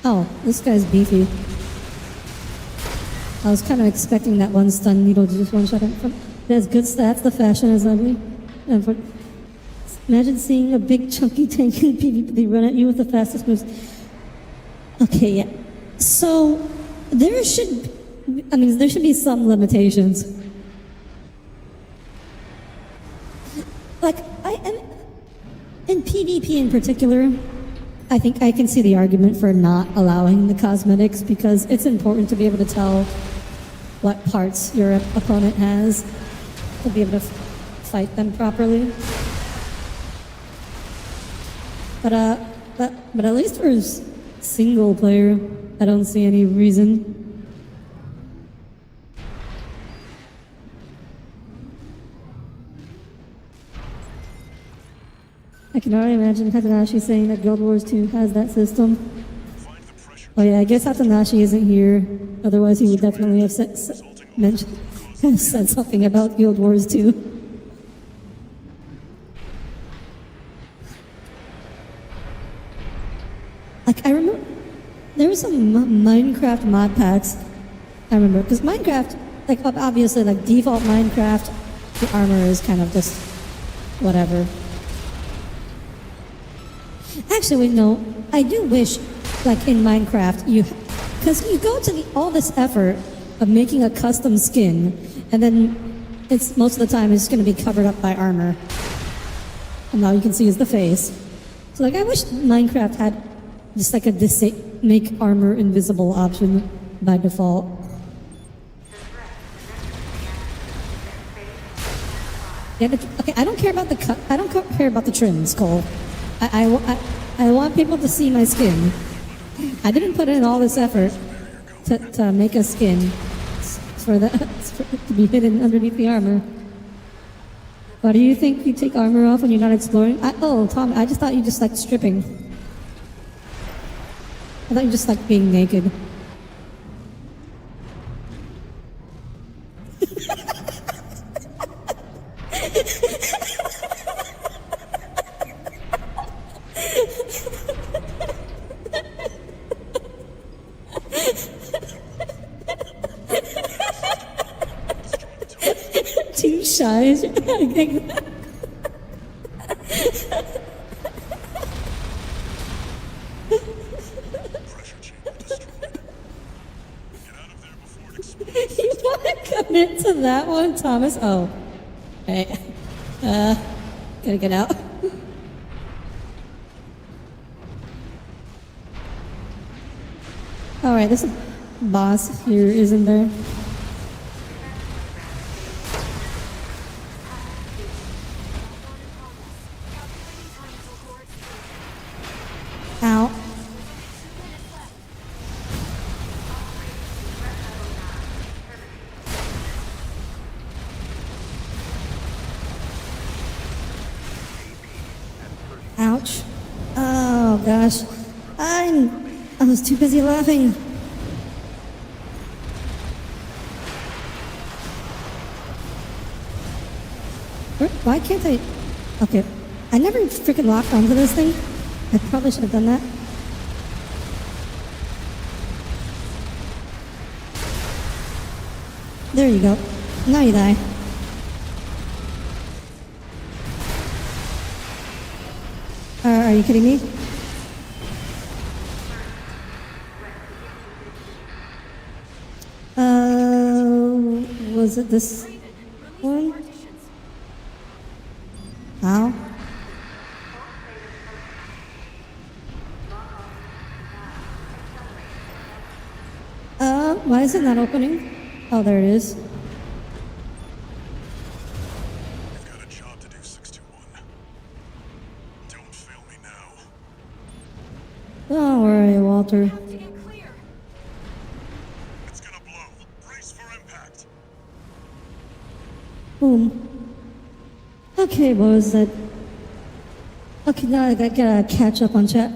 Oh, this guy's beefy. I was kind of expecting that one stun needle to just one-shot him. It has good stats, the fashion is ugly. Imagine seeing a big chunky tank in PvP run at you with the fastest moves. Okay, yeah. So, there should be some limitations. Like, in PvP in particular, I think I can see the argument for not allowing the cosmetics because it's important to be able to tell what parts your opponent has to be able to fight them properly. But at least for single player, I don't see any reason. I can already imagine Hatanashi saying that Guild Wars 2 has that system. Oh yeah, I guess Hatanashi isn't here. Otherwise, he would definitely have said something about Guild Wars 2. Like, I remember there were some Minecraft mod packs. I remember, because Minecraft, like, obviously, like, default Minecraft, the armor is kind of just whatever. Actually, wait, no. I do wish, like, in Minecraft, because you go to all this effort of making a custom skin, and then it's most of the time it's going to be covered up by armor. And all you can see is the face. So, like, I wish Minecraft had just like a make armor invisible option by default. Yeah, okay. I don't care about the trims, Cole. I want people to see my skin. I didn't put in all this effort to make a skin for it to be hidden underneath the armor. Why do you think you take armor off when you're not exploring? Tom, I just thought you just liked stripping. I thought you just liked being naked. Too shy. You want to commit to that one, Thomas? Oh. Hey. Gotta get out. Alright, there's a boss here, isn't there? Ow. Ouch. Oh gosh. I was too busy laughing. Why can't I? Okay. I never freaking locked onto this thing. I probably should have done that. There you go. Now you die. Are you kidding me? Was it this one? How? Why is it not opening? Oh, there it is. You've got a job to do, 621. Don't fail me now. Don't worry, Walter. It's gonna blow. Brace for impact. Boom. Okay, what was that? Okay, now I gotta catch up on chat.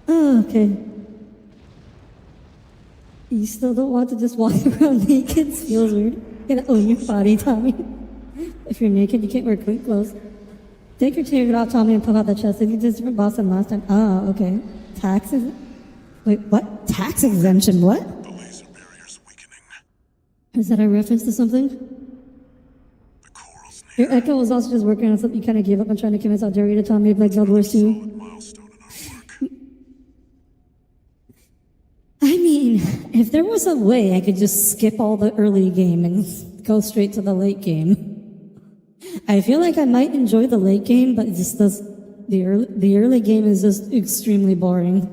Oh, okay. You still don't want to just walk around naked? Feels weird. You gotta own your body, Tommy. If you're naked, you can't wear clean clothes. Take your jacket off, Tommy, and pull out the chest. If you did different boss than last time. Oh, okay. Taxes? Wait, what? Tax exemption? What? The laser barrier's weakening. Is that a reference to something? The coral's Your near. Echo was also just working on something you kind of gave up on trying to convince Audire to tell me to play Guild Wars 2. Solid milestone in our work. I mean, if there was a way I could just skip all the early game and go straight to the late game, I feel like I might enjoy the late game, but it just does. The early game is just extremely boring.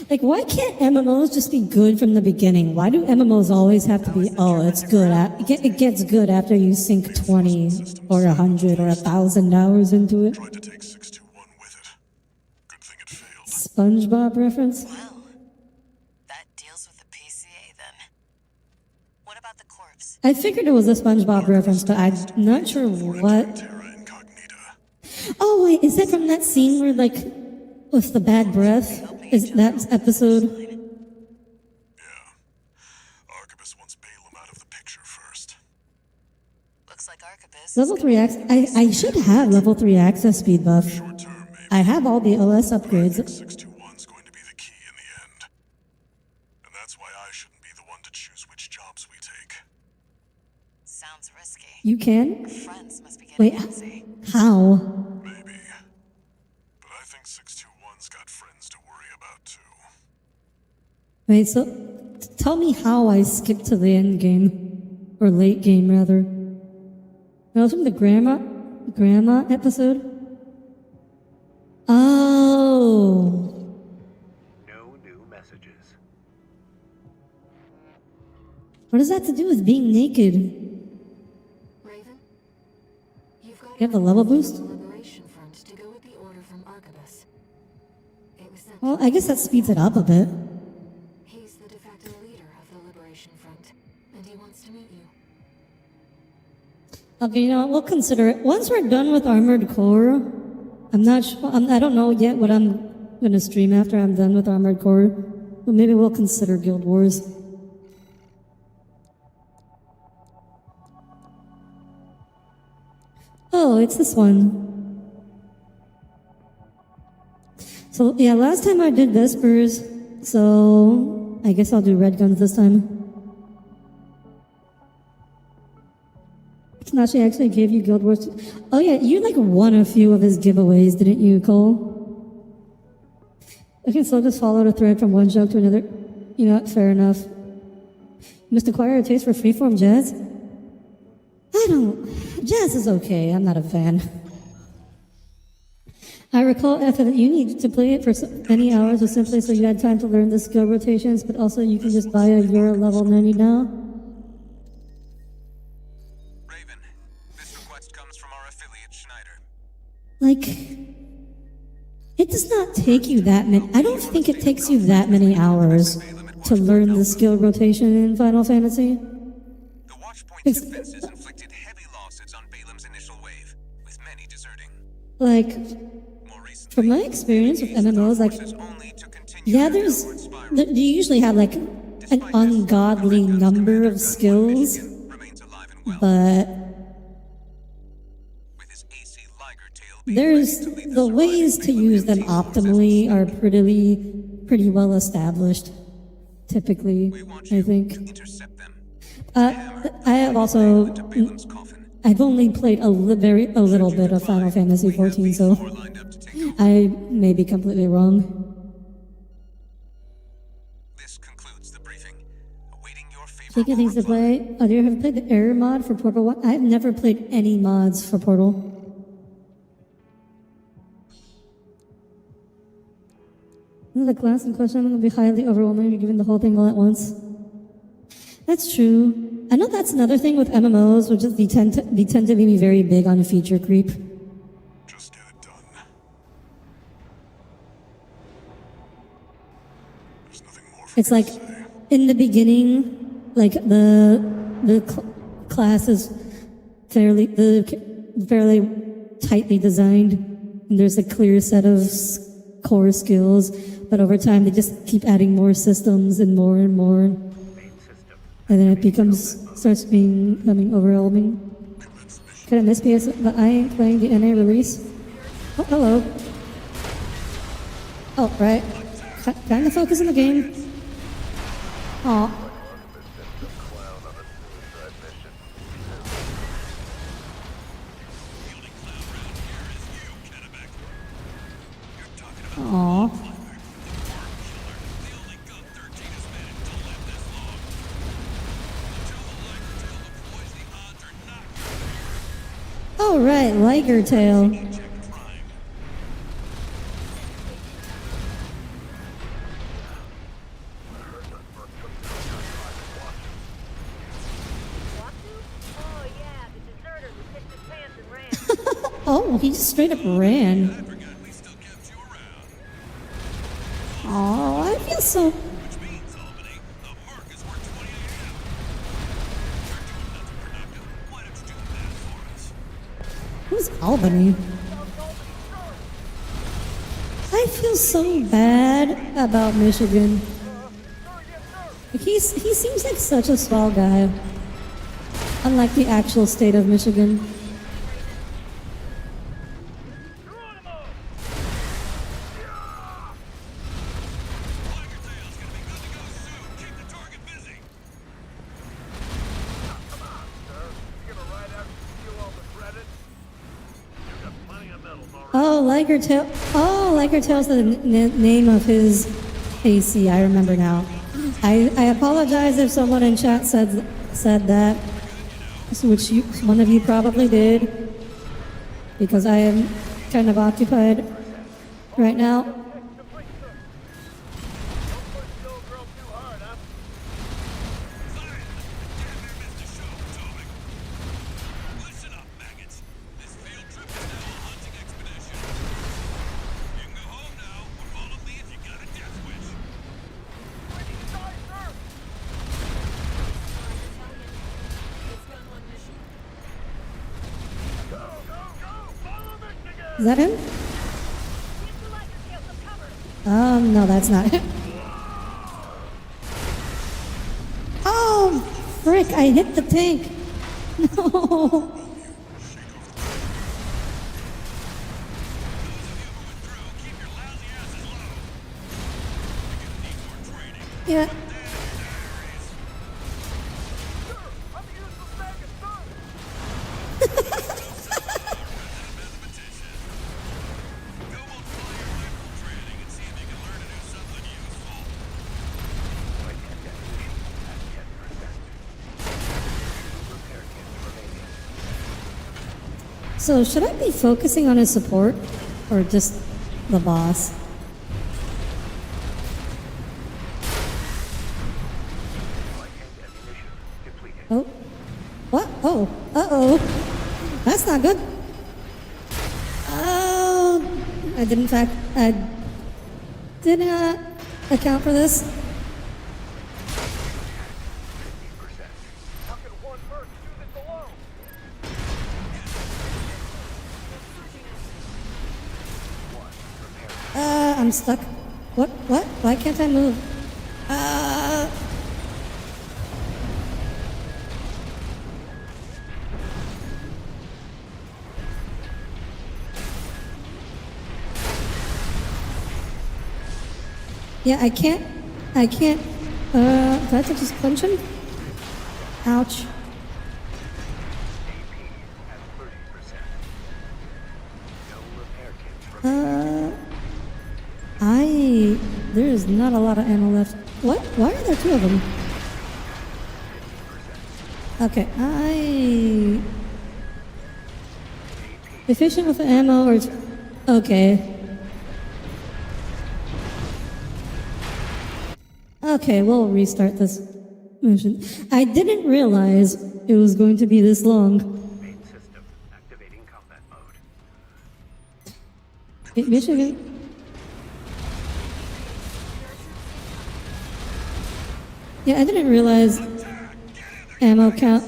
Like, why can't MMOs just be good from the beginning? Why do MMOs always have to be, oh, it's good, it gets good after you sink 20 or 100 or 1,000 hours into it? Tried to take 621 with it. SpongeBob reference? Well, that deals with the PCA then. What about the corpse? I figured it was a SpongeBob reference, but I'm not sure what. Terra Incognita. Oh wait, is that from that scene where like with the bad breath? Is that episode? Yeah. Arquebus wants Balaam out of the picture first. Looks like Arquebus. Level 3 access. I should have level 3 access speed buff. Short term, maybe. I have all the OS upgrades. 621's going to be the key in the end. And that's why I shouldn't be the one to choose which jobs we take. Sounds risky. You can? Friends must be Wait, getting antsy. how? Maybe. But I think 621's got friends to worry about too. Wait, so tell me how I skipped to the end game. Or late game, rather. That was from the grandma episode? Oh. No new messages. What does that have to do with being naked? Raven? You've got You have the level boost? the Liberation Front to go with the order from Arquebus. It was sent Well, I guess that speeds it up a bit. He's the de facto leader of the Liberation Front, and he wants to meet you. Okay, you know what? We'll consider it. Once we're done with Armored Core, I'm not sure. I don't know yet what I'm going to stream after I'm done with Armored Core. But maybe we'll consider Guild Wars. Oh, it's this one. So, yeah, last time I did Vespers, so I guess I'll do Red Guns this time. Nashi actually gave you Guild Wars. Oh yeah, you like won a few of his giveaways, didn't you, Cole? Okay, so I'll just follow the thread from one joke to another. You know what, fair enough. You must acquire a taste for freeform jazz? I don't... Jazz is okay, I'm not a fan. I recall, Effa, that you need to play it for many hours or simply so you had time to learn the skill rotations, but also you can just buy a Euro level 90 now. Raven, this request comes from our affiliate Schneider. Like, it does not take you that many. I don't think it takes you that many hours to learn the skill rotation in Final Fantasy. The Watchpoint's defenses inflicted heavy losses on Balaam's initial wave, with many deserting. Like, More recently, from my experience with MMOs, like, forces only to continue yeah, their there's, downward spiral. you usually have like an ungodly number of skills, Remains alive and well, but with his AC Liger tail being there's ready to lead the ways to use them optimally are pretty well established. Typically, We want I you think. to intercept them. I have also. To Balaam's coffin. I've only played a little bit of Final Fantasy XIV, so Four lined up to take over. I may be completely wrong. This concludes the briefing. Awaiting your favorite Speaking of things to play, Audire, have you played the error mod for Portal 1? I've never played any mods for Portal. The class in question will be highly overwhelming if you're given the whole thing all at once. That's true. I know that's another thing with MMOs, which is they tend to be very big on feature creep. Just get it done. There's nothing more for It's me like to say. in the beginning, like the class is fairly tightly designed, and there's a clear set of core skills. But over time, they just keep adding more systems and more, and then it starts becoming overwhelming. Could I miss PS? But I ain't playing the NA release. Oh, hello. Oh, right. Kind of focus on the game. Aw. Aw. Oh, right, Liger Tail. Oh, he just straight up ran. So, Which means, Albany, the mark is worth 20 AM. You're doing nothing productive. Why don't you do that for us? who's Albany? I feel so bad about Michigan. He seems like such a small guy. Unlike the actual state of Michigan. Tiger Tail's gonna be good to go soon. Keep the target busy. Come on, sir. You gonna ride out and steal all the credit? You got plenty of medals already. Oh, Liger Tail. Oh, Liger Tail's the name of his AC. I remember now. I apologize if someone in chat said that, which one of you probably did, because I am kind of occupied right now. Complete, sir. Don't push the old girl too hard, huh? Damn near missed the show, Tomek. Listen up, maggots. This field trip is now a hunting expedition. You can go home now, or follow me if you got a death wish. Where do you die, sir? It's done one mission. Go, go, go! Follow Michigan! Is that him? No, that's not him. Oh, frick, I hit the tank. No. Those of you who withdrew, keep your lousy asses low. You're gonna need more training. Yeah. Sir, I'm a useless maggot, sir! Mathematician. Go multiply your rifle training and see if you can learn to do something useful. So, should I be focusing on his support or just the boss? Oh. What? Oh. Uh-oh. That's not good. Oh. I did not account for this. How can one merc do this alone? I'm stuck. What? Why can't I move? Yeah, I can't, do I have to just punch him? Ouch. There is not a lot of ammo left. What? Why are there two of them? Okay, efficient with the ammo or, okay. Okay, we'll restart this mission. I didn't realize it was going to be this long. Main system activating combat mode. Michigan. Yeah, I didn't realize ammo count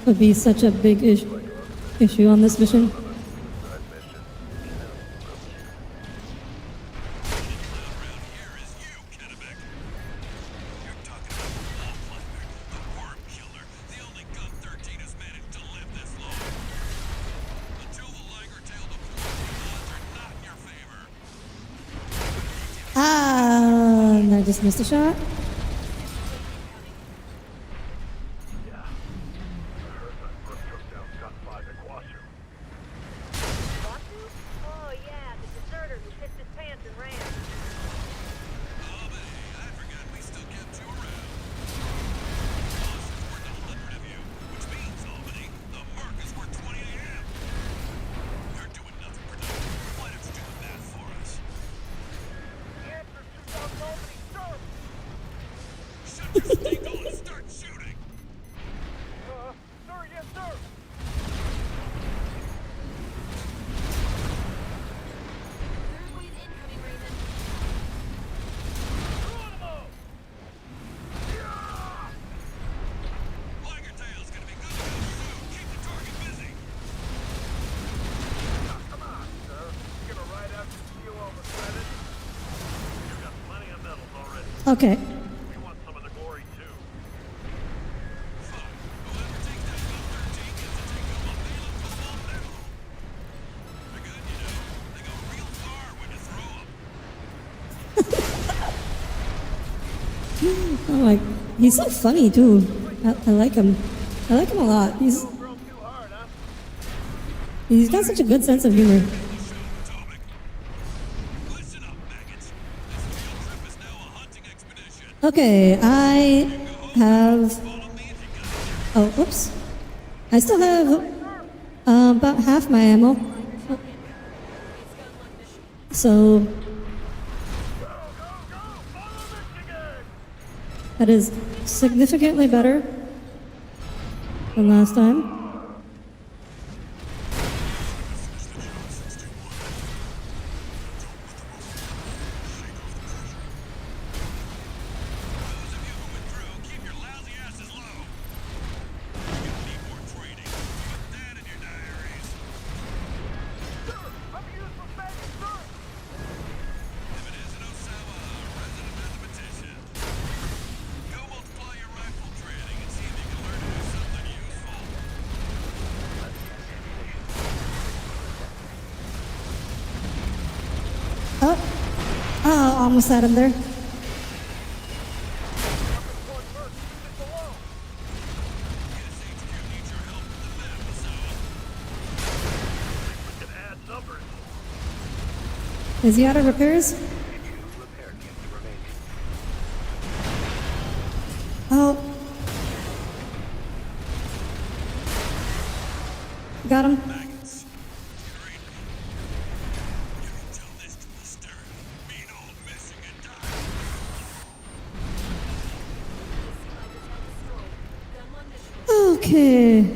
would be such a big issue on this mission. And I just missed a shot. Oh yeah, the deserter who pissed his pants and ran. I forgot we still kept you around. Plus, it's worth 100 of you, which means, Albany, the mark is worth 20 AM. You're doing nothing productive. Why don't you do that for us? The answer's 2,000 Albany, sir! Okay. We want some of the glory too. Whoever takes down Go 13 gets to take home a Balaam to the wall now. They're good, you know. They go real far when you throw them. Oh my, he's so funny too. I like him. I like him a lot. Throw too hard, huh? He's got such a good sense of humor. Atomic. Listen up, maggots. This field trip is now a hunting expedition. Okay, I have. Follow me if you got it. Oh, oops. I still have about half my ammo. So Go, follow Michigan! that is significantly better than last time. Those of you who went through, keep your lousy asses low. You're gonna need more training. Put that in your diaries. Sir, I'm used for magic, sir! If it isn't Osama, a resident mathematician. Go multiply your rifle training and see if you can learn to do something useful. Oh, almost had him there. Point first, it's below! Guess HQ needs your help with the map, Osama. We can add numbers. Is he out of repairs? Repair kit remaining. Oh. Got him. Maggots. Great. You can tell this to the stern. Mean old Michigan died. Okay.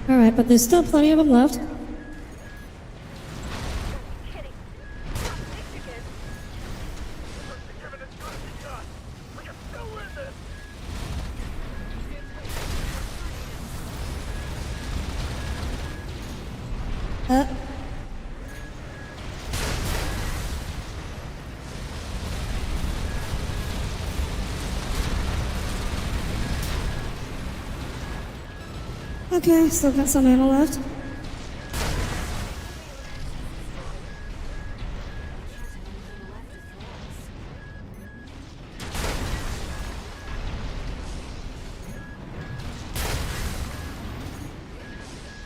All right, but there's still plenty of them left. Kidding. Michigan. Give it a shot. We can still win this! Uh. Okay, still got some ammo left.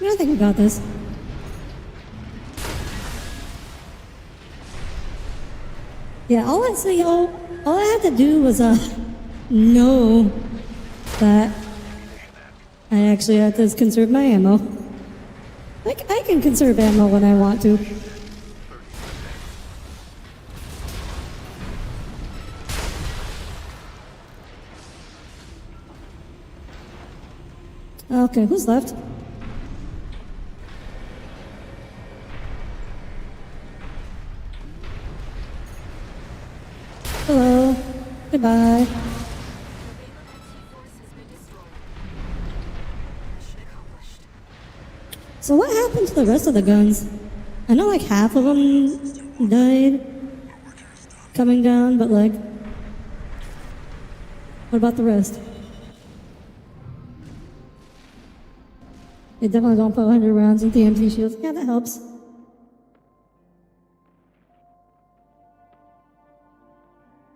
I think we got this. Yeah, all I had to do was know that I actually had to conserve my ammo. Like I can conserve ammo when I want to. Okay, who's left? Hello. Goodbye. So what happened to the rest of the guns? I know like half of them died coming down, but like, what about the rest? They definitely don't put 100 rounds into empty shields. Yeah, that helps.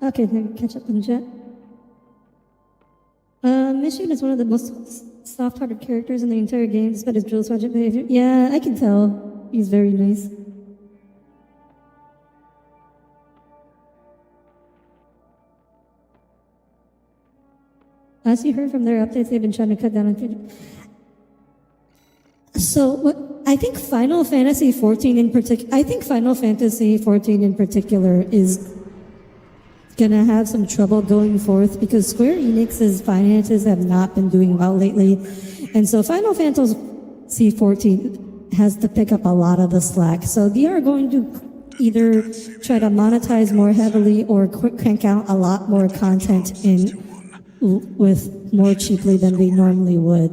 Okay, then catch up in the chat. Michigan is one of the most soft-hearted characters in the entire game, despite his drill sergeant behavior. Yeah, I can tell. He's very nice. As you heard from their updates, they've been trying to cut down on. So, I think Final Fantasy 14 in particular. I think Final Fantasy 14 in particular is gonna have some trouble going forth because Square Enix's finances have not been doing well lately, and so Final Fantasy 14 has to pick up a lot of the slack. So they are going to either try to monetize more heavily or crank out a lot more content with more cheaply than they normally would.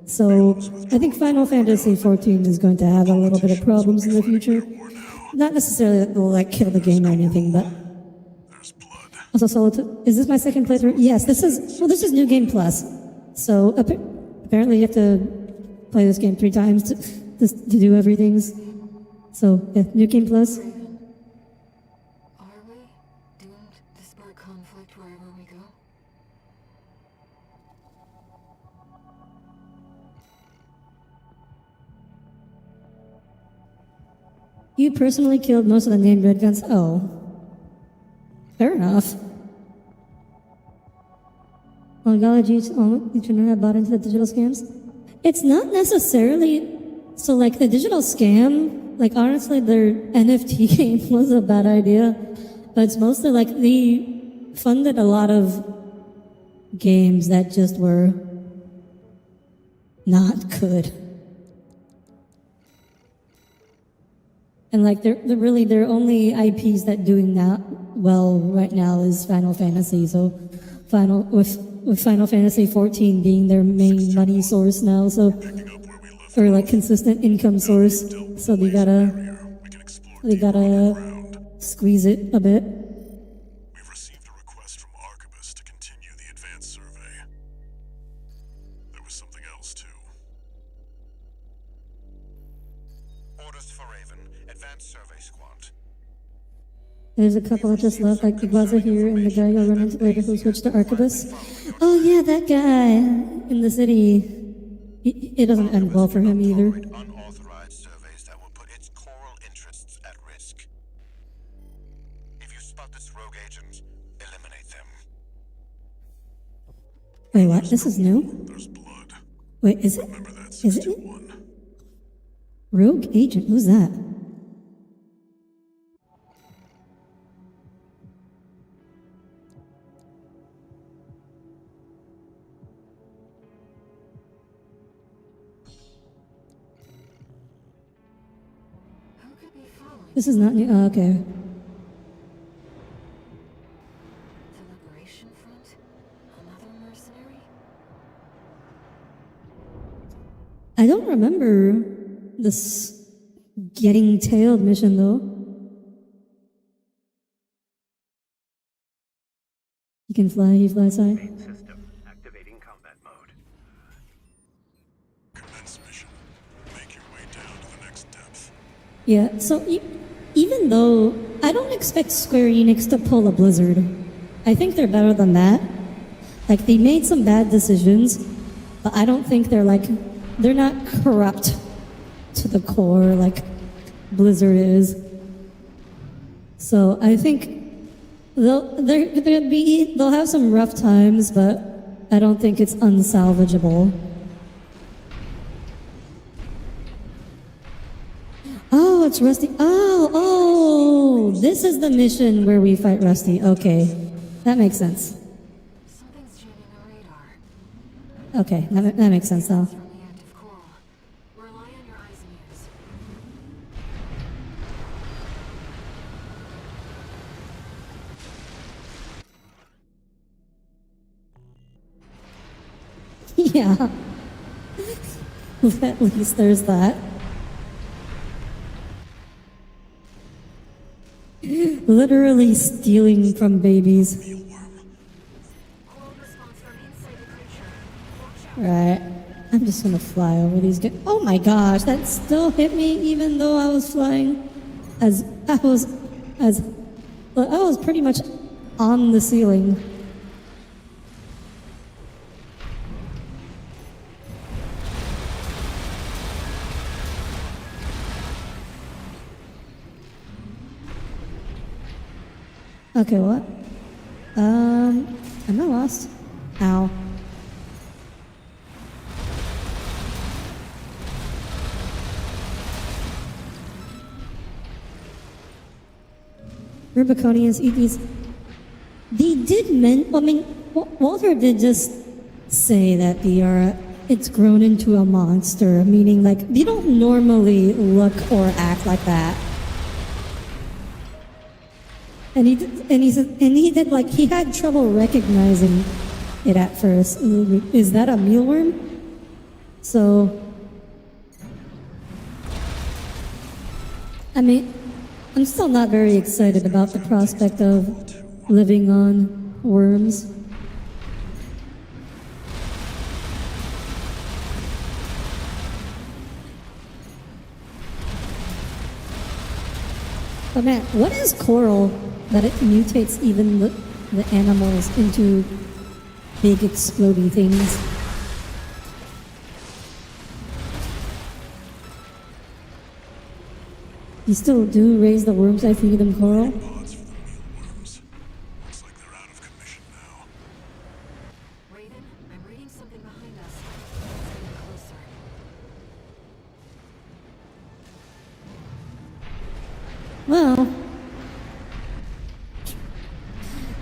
So I think Final Fantasy 14 is going to have a little bit of problems in the future. Not necessarily that will like kill the game or anything, but Also, is this my second playthrough? Yes, this is New Game Plus. So apparently you have to play this game 3 times to do everything. So yeah, New Game Plus. Are we doomed to spark conflict wherever we go? You personally killed most of the named red guns. Oh, fair enough. Well, God, you shouldn't have bought into the digital scams. It's not necessarily so. Like the digital scam, like honestly, their NFT game was a bad idea, but it's mostly like they funded a lot of games that just were not good. And like they're really their only IPs that doing that well right now is Final Fantasy. So with Final Fantasy 14 being their main money source now, so or like consistent income source. So they gotta squeeze it a bit. We've received a request from Arquebus to continue the advanced survey. There was something else too. Orders for Raven. Advanced survey squad. There's a couple that just left, like the Glaza here and the guy you'll run into later who switched to Arquebus. Oh yeah, that guy in the city. It doesn't end well for him either. Unauthorized surveys that will put its coral interests at risk. If you spot this rogue agent, eliminate them. Wait, what? This is new? There's blood. Wait, is it? Remember that Is it? 61? Rogue Agent? Who's that? Who could be following This is not new. Oh, okay. the Liberation Front? Another mercenary? I don't remember this getting tailed mission though. You can fly, you fly side. System activating combat mode. Commence mission. Make your way down to the next depth. Yeah, so even though I don't expect Square Enix to pull a Blizzard, I think they're better than that. Like, they made some bad decisions, but I don't think they're not corrupt to the core like Blizzard is. So I think they'll have some rough times, but I don't think it's unsalvageable. Oh, it's Rusty. Oh, this is the mission where we fight Rusty. Okay, that makes sense. Something's jamming our radar. Okay, that makes sense though. From the active coral. Rely on your eyes and ears. Yeah. At least there's that. Literally stealing from babies. Coral response from inside the creature. Watch out. Right. I'm just gonna fly over these guys. Oh my gosh, that still hit me even though I was flying. I was pretty much on the ceiling. Okay, what? Am I lost? Ow. Rubiconians eat these. They did Walter did just say that it's grown into a monster, meaning like they don't normally look or act like that. And he had trouble recognizing it at first. Is that a mealworm? So, I mean, I'm still not very excited about the prospect of living on worms. But man, what is coral that it mutates even the animals into big exploding things? You still do raise the worms, I feed them coral? Odds for the mealworms. Looks like they're out of commission now. Raven, I'm reading something behind us. Let's get closer. Well,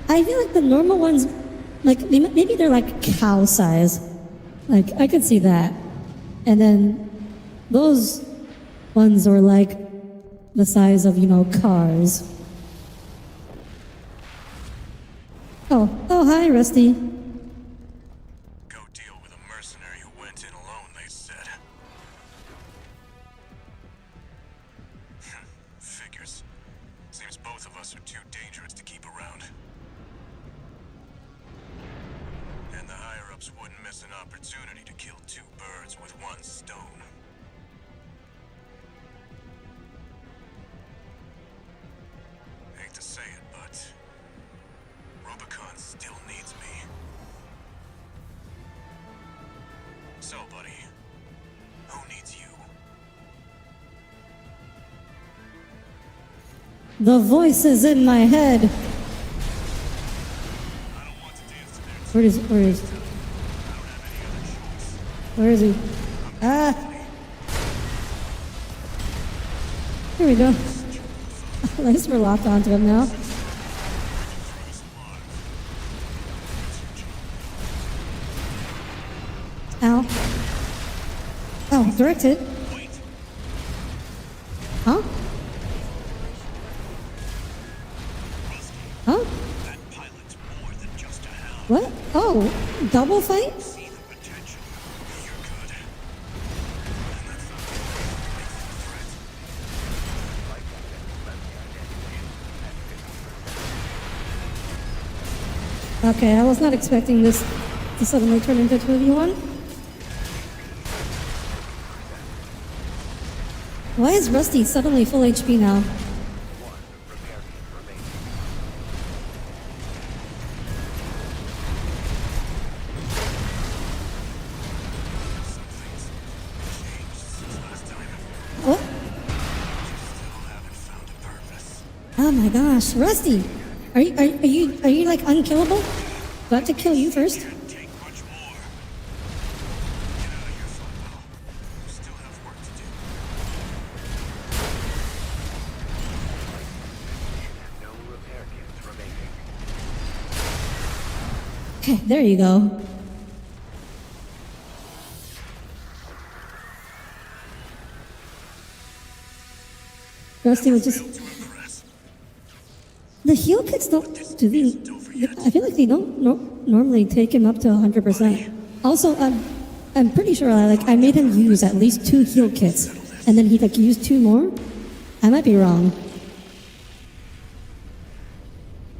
I feel like the normal ones, like maybe they're like cow size. Like I could see that. And then those ones are like the size of, cars. Oh, hi, Rusty. Go deal with a mercenary who went in alone, they said. Figures. Seems both of us are too dangerous to keep around. And the higher-ups wouldn't miss an opportunity to kill two birds with one stone. Hate to say it, but Rubicon still needs me. So, buddy, who needs you? The voice is in my head. I don't want to dance to their Where is he? Where is he? Ah! Here we go. At least we're locked onto him now. Ow. Oh, direct hit. Huh? Huh? That pilot's more than just a hound. What? Oh, double fight? See the potential. You're good. And that's not the threat. Okay, I was not expecting this to suddenly turn into 2v1. Why is Rusty suddenly full HP now? What? Oh my gosh, Rusty! Are you like unkillable? Do I have to kill you first? Take much more. Get out of here, Football. You still have work to do. No repair kits remaining. Okay, there you go. Rusty was just. The heal kits don't. Do they? I feel like they don't normally take him up to 100%. Also, I'm pretty sure I made him use at least 2 heal kits, and then he used 2 more. I might be wrong.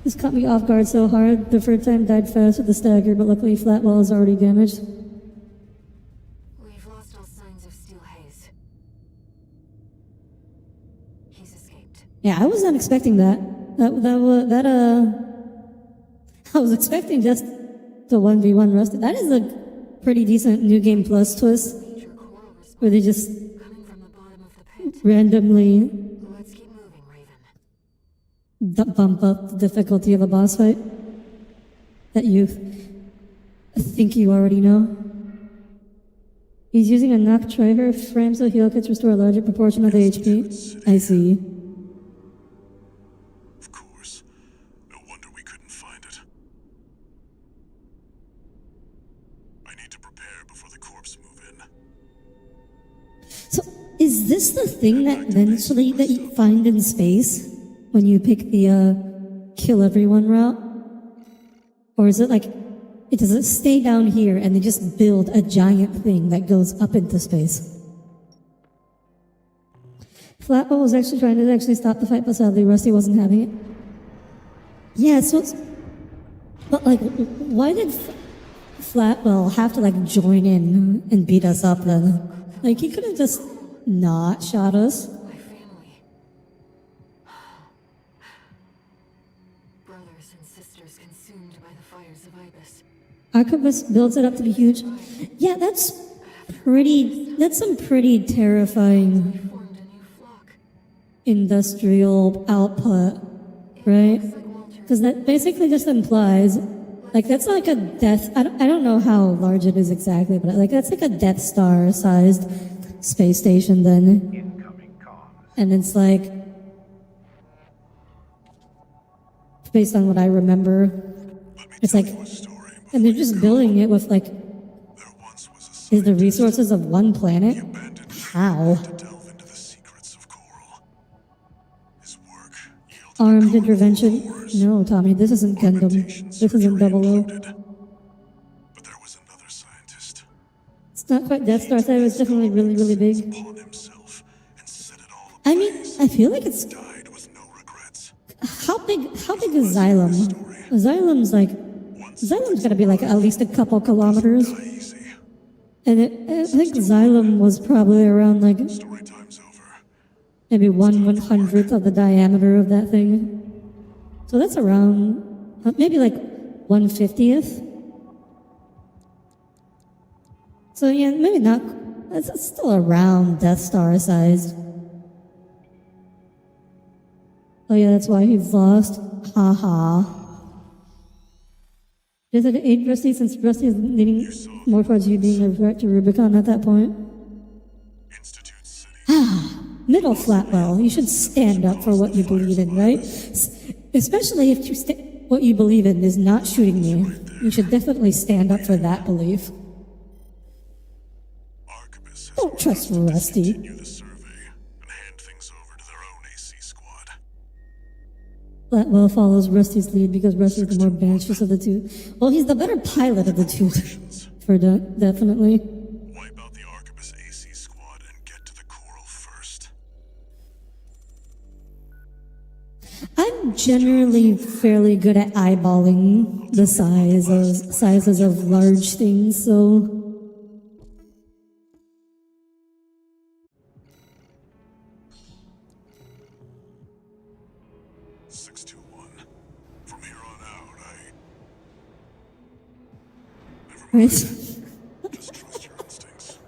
This caught me off guard so hard. The first time died fast with the stagger, but luckily Flatwell is already damaged. We've lost all signs of Steel Haze. He's escaped. Yeah, I was not expecting that. I was expecting just the 1v1 Rusty. That is a pretty decent New Game Plus twist, Major coral response where they just coming from the bottom of the pit. randomly Let's keep moving, Raven. bump up the difficulty of a boss fight that you think you already know. He's using a knock trigger frame so heal kits restore a larger proportion of the HP. I see. Of course. No wonder we couldn't find it. I need to prepare before the corpse move in. So, is this the thing that eventually that you find in space when you pick the kill everyone route? Or is it like, does it stay down here and they just build a giant thing that goes up into space? Flatwell was actually trying to stop the fight, but sadly Rusty wasn't having it. Yeah, so it's, but like, why did Flatwell have to like join in and beat us up then? Like, he could have just not shot us. My family. Brothers and sisters consumed by the fires of Ibis. Arquebus builds it up to be huge. Yeah, that's some pretty terrifying Formed a new flock. industrial output, right? Because that basically just implies, like, that's like a Death, I don't know how large it is exactly, but like, that's like a Death Star sized space station then. Incoming comms. And it's like, based on what I remember, it's like, and they're just building it with like, There once was a is the resources of one planet? abandoned How? to delve into the secrets of coral. His work yielded Armed intervention? No, Tommy, this isn't Gundam. This isn't Double O. but there was another scientist It's not quite Death Star, so it was definitely really, really big. upon himself and set it all I mean, I feel like it's, died with no regrets. how big is Xylem? Xylem's gotta be like at least a couple kilometers. Easy. And I think Xylem was probably around like Story time's over. maybe 1/100th of the diameter of that thing. So that's around maybe like 1/50th. So yeah, maybe not. It's still around Death Star sized. Oh yeah, that's why he's lost. Ha ha. Does it aid Rusty since Rusty is leaning more towards you being a threat to Rubicon at that point? Institute City. Middle Flatwell, you should stand up for what you believe in, right? Especially if what you believe in is not shooting me. You should definitely stand up for that belief. Arquebus has Don't trust Rusty. continue the survey and hand things over to their own AC squad. Flatwell follows Rusty's lead because Rusty's the more banshees of the two. Well, he's the better pilot of the two. For definitely. Wipe out the Arquebus AC squad and get to the coral first. I'm generally fairly good at eyeballing the sizes of large things, so 621. From here on out, right? just trust your instincts.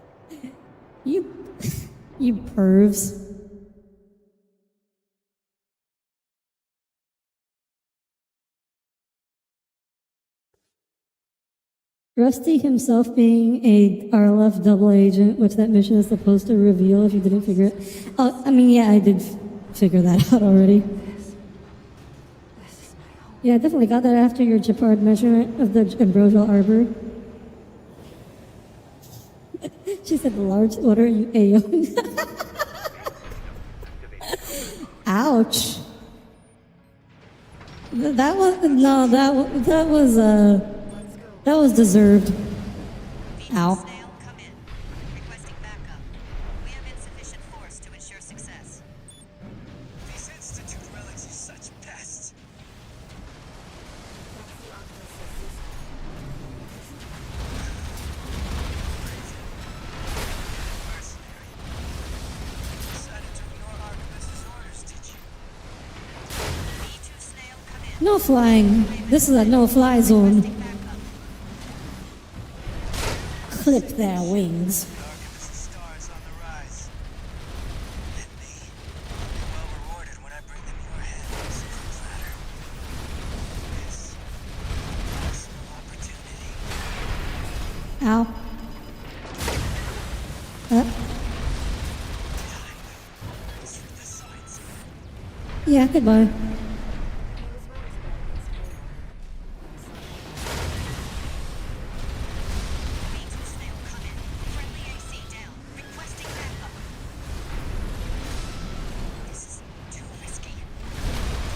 You pervs. Rusty himself being a RLF double agent, which that mission is supposed to reveal if you didn't figure it. Oh, I mean, yeah, I did figure that out already. Yeah, I definitely got that after your Japard measurement of the ambrosial arbor. She said, large, what are you, Aeon? Ouch. That was deserved. Ow. Snail, come in. Requesting backup. We have insufficient force to ensure success. These Institute relics are such pests. Decided to ignore Arquebus's orders, did you? B2 Snail, come in. No flying. This is a no-fly zone. Backup. Clip their wings. Arquebus's star is on the rise. And me. Well rewarded when I bring them your head on a silver platter. This personal opportunity. Ow. Yeah, goodbye. B2 Snail, come in. Friendly AC down. Requesting backup. This is too risky.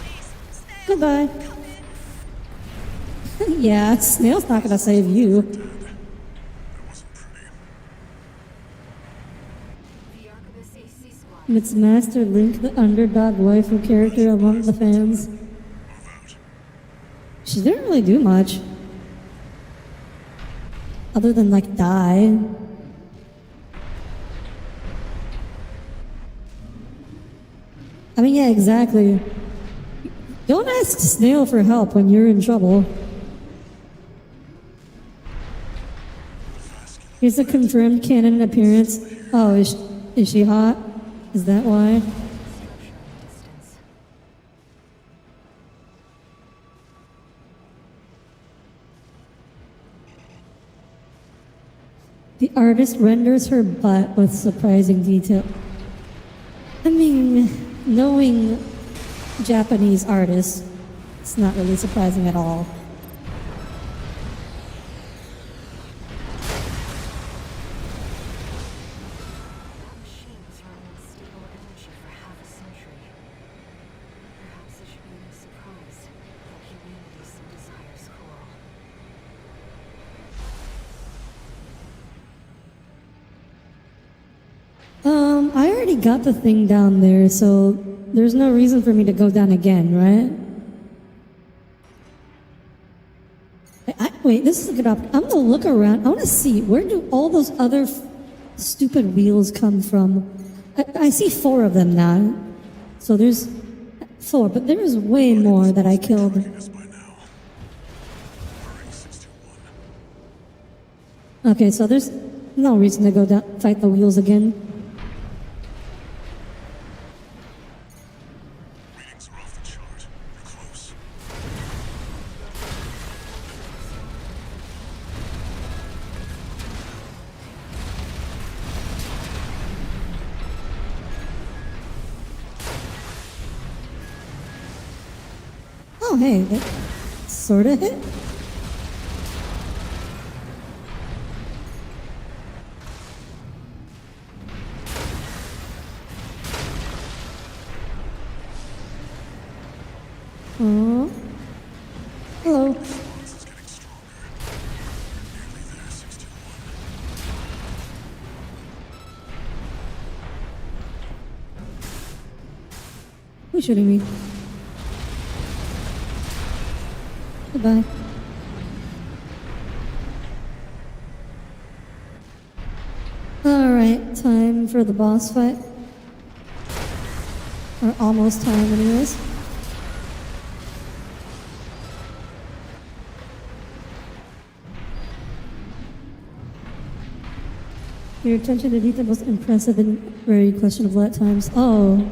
Please, Snail, Goodbye. come in. Yeah, Snail's not gonna save you. That wasn't pretty. The Arquebus AC squad. And it's Master Link, the underdog waifu character among the fans. Move out. She didn't really do much. Other than, like, die. I mean, yeah, exactly. Don't ask Snail for help when you're in trouble. Here's a confirmed canon appearance. Oh, is she hot? Is that why? The artist renders her butt with surprising detail. I mean, knowing Japanese artists, it's not really surprising at all. That machine was running on stable energy for half a century. Perhaps it should be no surprise that humanity so desires coral. I already got the thing down there, so there's no reason for me to go down again, right? Wait, this is a good option. I'm gonna look around. I wanna see, where do all those other stupid wheels come from? I see 4 of them now. So there's 4, but there is way more that I killed. Us by now. Hurry, 621. Okay, so there's no reason to go down, fight the wheels again. Readings are off the chart. You're close. Oh, hey, that sorta hit. Oh, hello. This is getting stronger. Nearly there, 621. Who's shooting me? Goodbye. Alright, time for the boss fight. Or almost time, anyways. Your attention to detail was impressive and very questionable at times. Oh.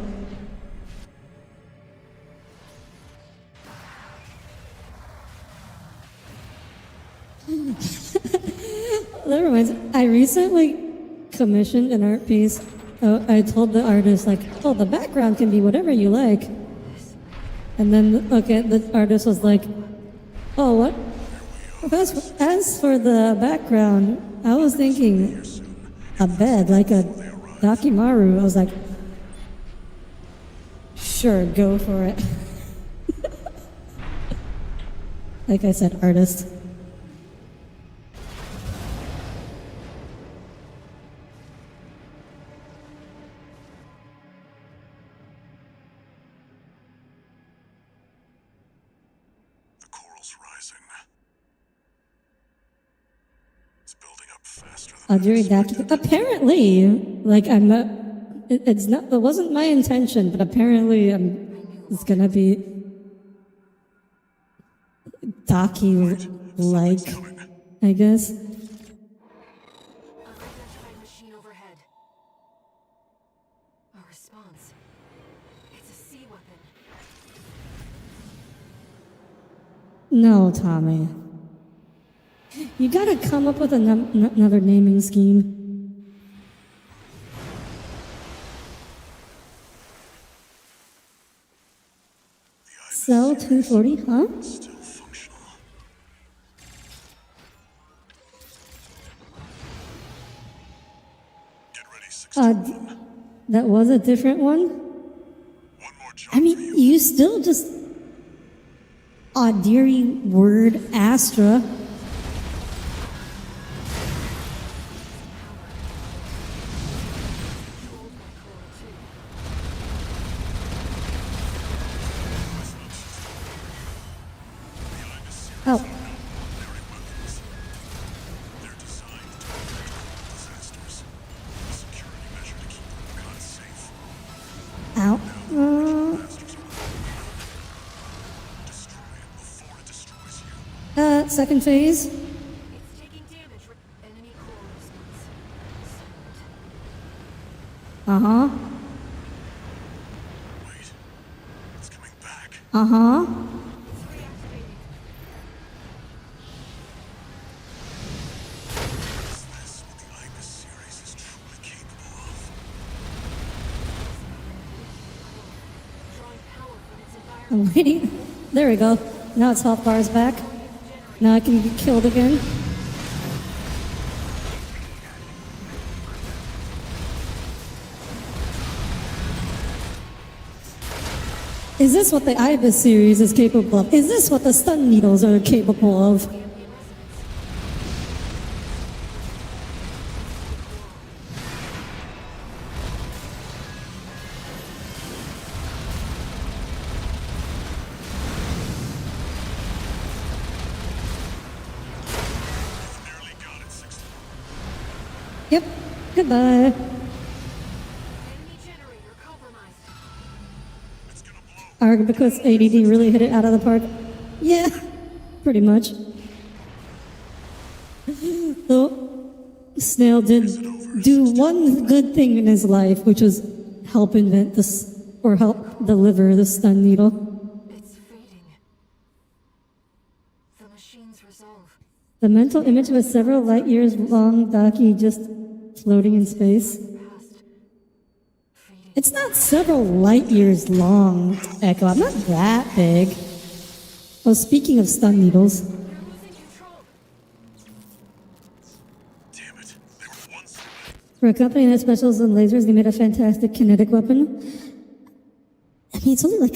That reminds me, I recently commissioned an art piece. I told the artist, like, oh, the background can be whatever you like. And then, okay, the artist was like, oh, what? As for the background, I was thinking a bed, like a Dakimaru. I was like, sure, go for it. Like I said, artist. The coral's rising. It's building up faster than Audire Astra. Apparently, like I'm not. It's not. It wasn't my intention, but apparently, it's gonna be Daki-like, I guess. Unidentified machine overhead. A response. It's a sea weapon. No, Tommy. You gotta come up with another naming scheme. Cell 240, huh? still functional. Get ready, 621. That was a different one? One more job I for mean, you. you still just Audire word Astra. Behind us, that second phase? It's taking damage. Enemy core response. Silent. Uh-huh. Wait. It's coming back. Uh-huh. It's reactivating. Is this what the Ibis series is truly capable of? Drawing power from its environment. I'm waiting. There we go. Now its health bar is back. Now I can get killed again. Is this what the Ibis series is capable of? Is this what the stun needles are capable of? Nearly got it, 60. Yep. Goodbye. Enemy generator compromised. It's gonna blow. Because ADD really hit it out of the park. Yeah, pretty much. Though Snail did do one good thing in his life, which was help invent this or help deliver the stun needle. It's fading. The machine's resolve. The mental image of a several light years long Daki just floating in space. Past. Fading. It's not several light years long, Echo. I'm not that big. Oh, speaking of stun needles. You're losing control. Damn it. They were once away. For a company that specializes in lasers, they made a fantastic kinetic weapon. I mean, it's only like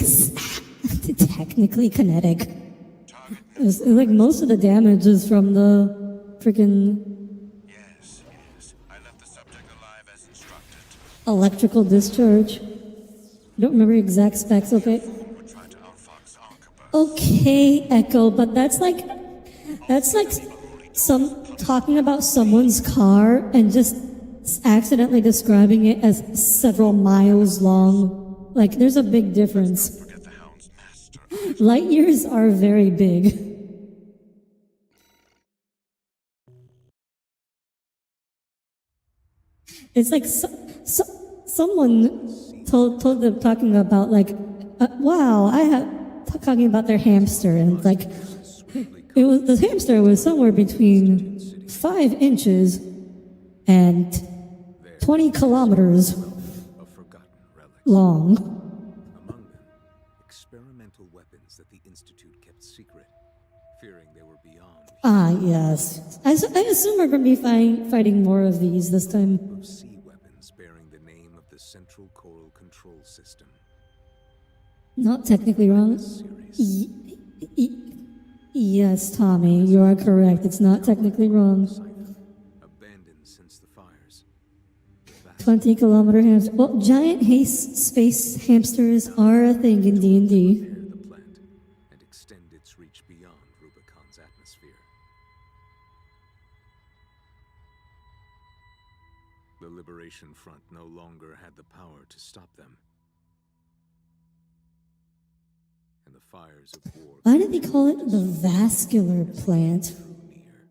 technically kinetic. Like most of the damage is from the freaking Yes. I left the subject alive as instructed. electrical discharge. I don't remember exact specs, okay? We're trying to outfox Arquebus. Okay, Echo, but that's like some talking about someone's car and just accidentally describing it as several miles long. Like, there's a big difference. Forget the Hound's master. Light years are very big. It's like someone told them talking about like, wow, talking about their hamster and like, it was the hamster was somewhere between 5 inches and 20 kilometers A forgotten relic. long. Among them, experimental weapons that the Institute kept secret, fearing they were beyond Ah, yes. I assume we're going to be fighting more of these this time. of sea weapons bearing the name of the Central Coral Control System. Not technically wrong. Series. Yes, Tommy, you are correct. It's not technically wrong. Abandoned since the fires. 20-kilometer hamster. Well, giant space hamsters are a thing in D&D. Repair the plant and extend its reach beyond Rubicon's atmosphere. The Liberation Front no longer had the power to stop them. And the fires of war Why did they call it the vascular plant? drew near.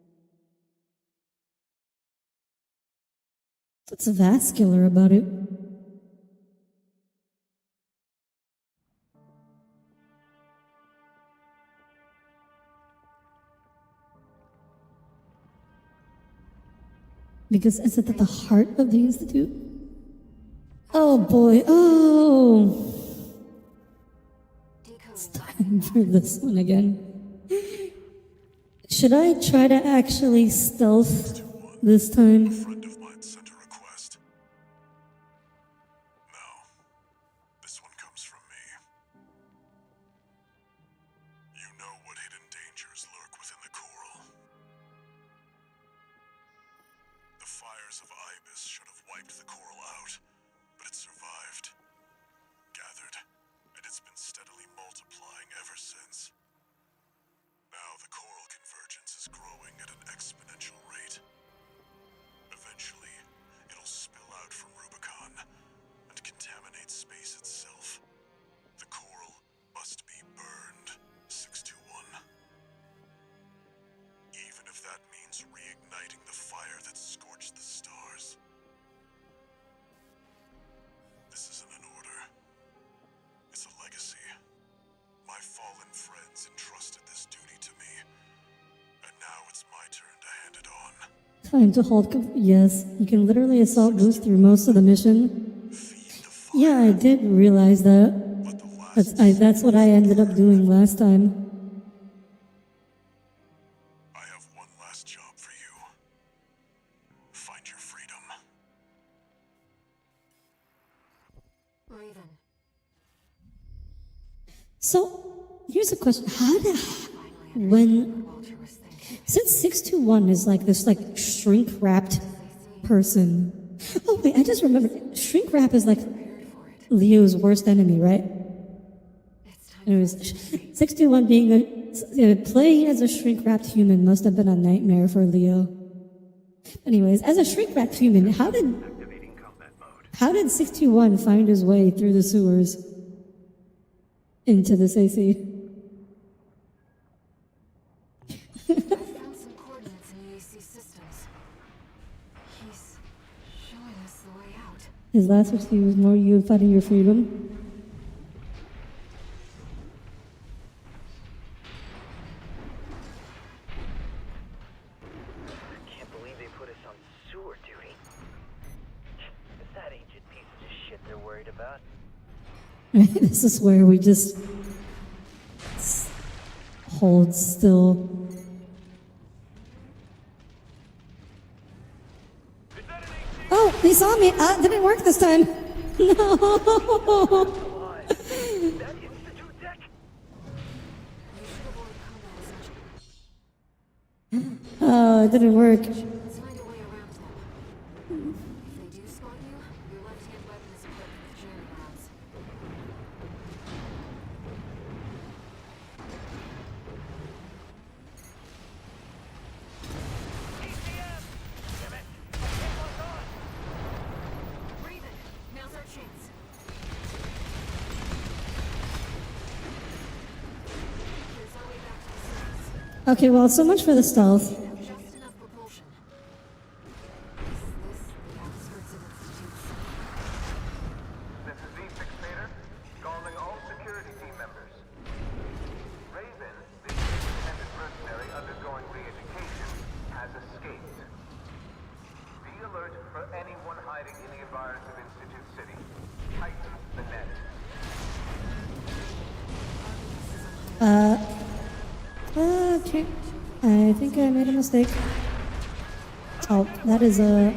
What's vascular about it? Because is it at the heart of the Institute? Oh boy, oh! It's time for this one again. Should I try to actually stealth this time? A friend of mine sent a request. No. This one comes from me. You know what hidden dangers lurk within the coral. The fires of Ibis should have wiped the coral out, but it survived. Gathered, and it's been steadily multiplying ever since. Now the coral convergence is growing at an exponential rate. Eventually, it'll spill out from Rubicon and contaminate space itself. The coral must be burned, 621. Time to halt. Yes, you can literally assault boost through most of the mission. Yeah, I did realize that. That's what I ended up doing last time. I have one last job for you. Find your freedom. Raven, So, here's a question. How did... finally When... understood what Walter was thinking. Since 621 is like this like shrink-wrapped person... Oh wait, I just remembered. Shrink-wrap is like Leo's worst enemy, right? It's time Anyways, 621 being playing as a shrink-wrapped human must have been a nightmare for Leo. Anyways, as a shrink-wrapped human, how did 621 find his way through the sewers into this AC? I found some coordinates in the AC systems. He's showing us the way out. His last words to you was more you fighting your freedom. Can't believe they put us on sewer duty. It's that ancient piece of shit they're worried about. This is where we just hold still. Oh, they saw me. Didn't work this time. No. That Institute deck? You should avoid combat as much. Oh, it didn't work. Let's find a way around them. If they do spot you, your left-hand weapon is equipped with jamming rounds. ATM! Damn it! Can't lock on! Raven, now's our chance. Here's our way back to the surface. Okay, well, so much for the stealth. Just enough propulsion. Is this the outskirts of Institutes? This is V6 calling all security team members. Raven, the independent mercenary undergoing re-education, has escaped. Be alert for anyone hiding in the environs of Institute City. Tighten the net. Okay. I think I made a mistake. Oh, that is a...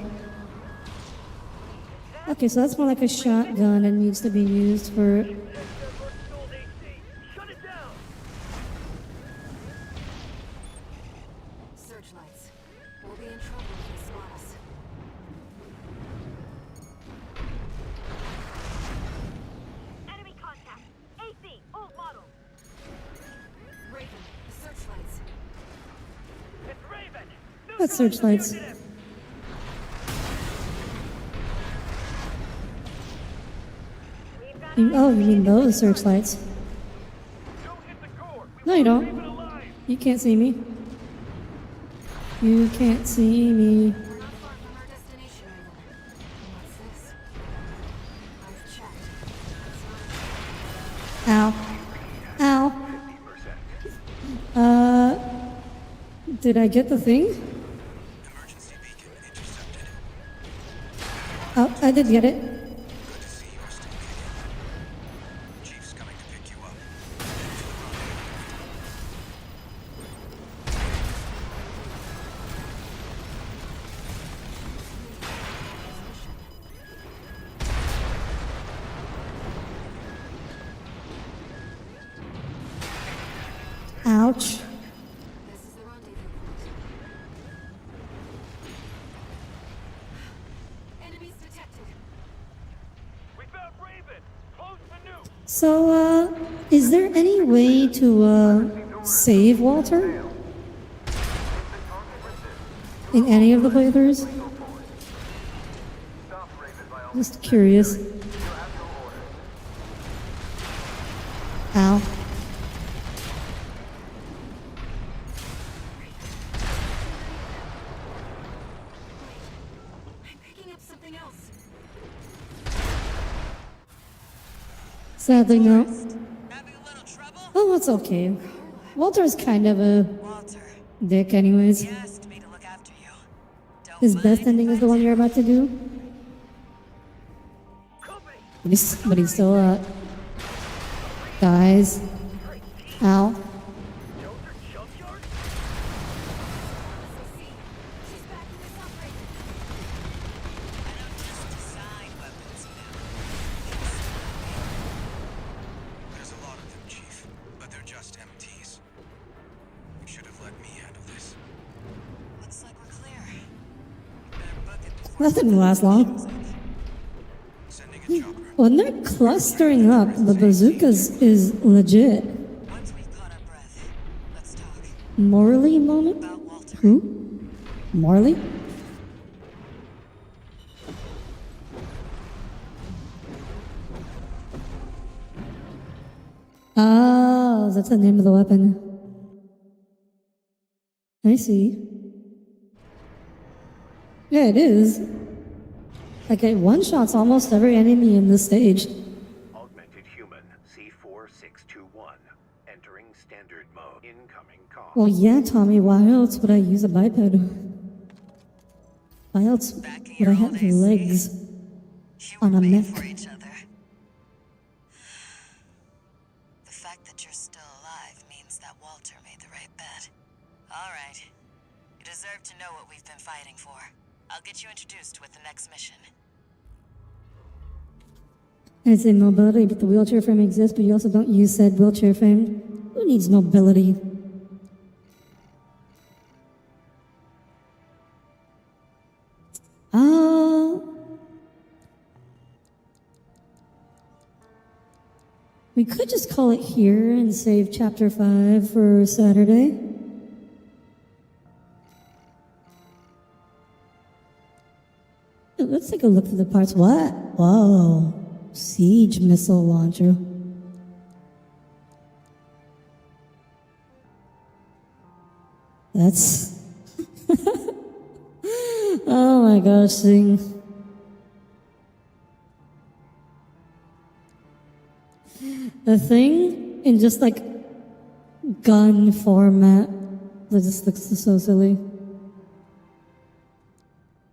Okay, so that's more like a shotgun and needs to be used for... Shut it down! Searchlights. We'll be in trouble if they spot us. Enemy contact. AC, old model. Raven, the searchlights. It's Raven! What searchlights? Oh, you mean those searchlights? Don't hit the core! No, you don't. Keep it alive! You can't see me. You can't see me. We're not far from our destination, Raven. What's this? I've checked. It's not Ow. Ow. Did I get the thing? Emergency beacon intercepted. Oh, I did get it. Good to see you're still kicking. Chief's coming to pick you up. Ouch. This is the rendezvous point. Enemies detected. We found Raven! Close the nuke! So, is there any way to, save Walter? In any of the playthroughs? Just curious. Ow. I'm picking up something else. Sadly, no. Having a little trouble? Oh, it's okay. Walter's kind of a Walter, dick anyways. he asked me to look after you. His best ending is the one you're about to do. But he still dies. Ow. There's a lot of them, Chief, but they're just MTs. You should have let me handle this. Looks like we're clear. Better book it before That didn't last long. Sending a chopper. When they're clustering up, the bazookas is legit. once we've caught our breath. Let's talk Morley moment? about Walter. Who? Morley? Oh, that's the name of the weapon. I see. Yeah, it is. Like, it one-shots almost every enemy in this stage. Augmented human C4621. Entering standard mode. Incoming call. Well, yeah, Tommy, why else would I use a biped? Why else would I have legs You on were a made mech? for each other. The fact that you're still alive means that Walter made the right bet. All right. You deserve to know what we've been fighting for. I'll get you introduced with the next mission. I say mobility, but the wheelchair frame exists, but you also don't use said wheelchair frame. Who needs mobility? We could just call it here and save chapter 5 for Saturday. Let's take a look through the parts. What? Whoa. Siege missile launcher. That's... oh my gosh, thing. The thing in just like gun format that just looks so silly.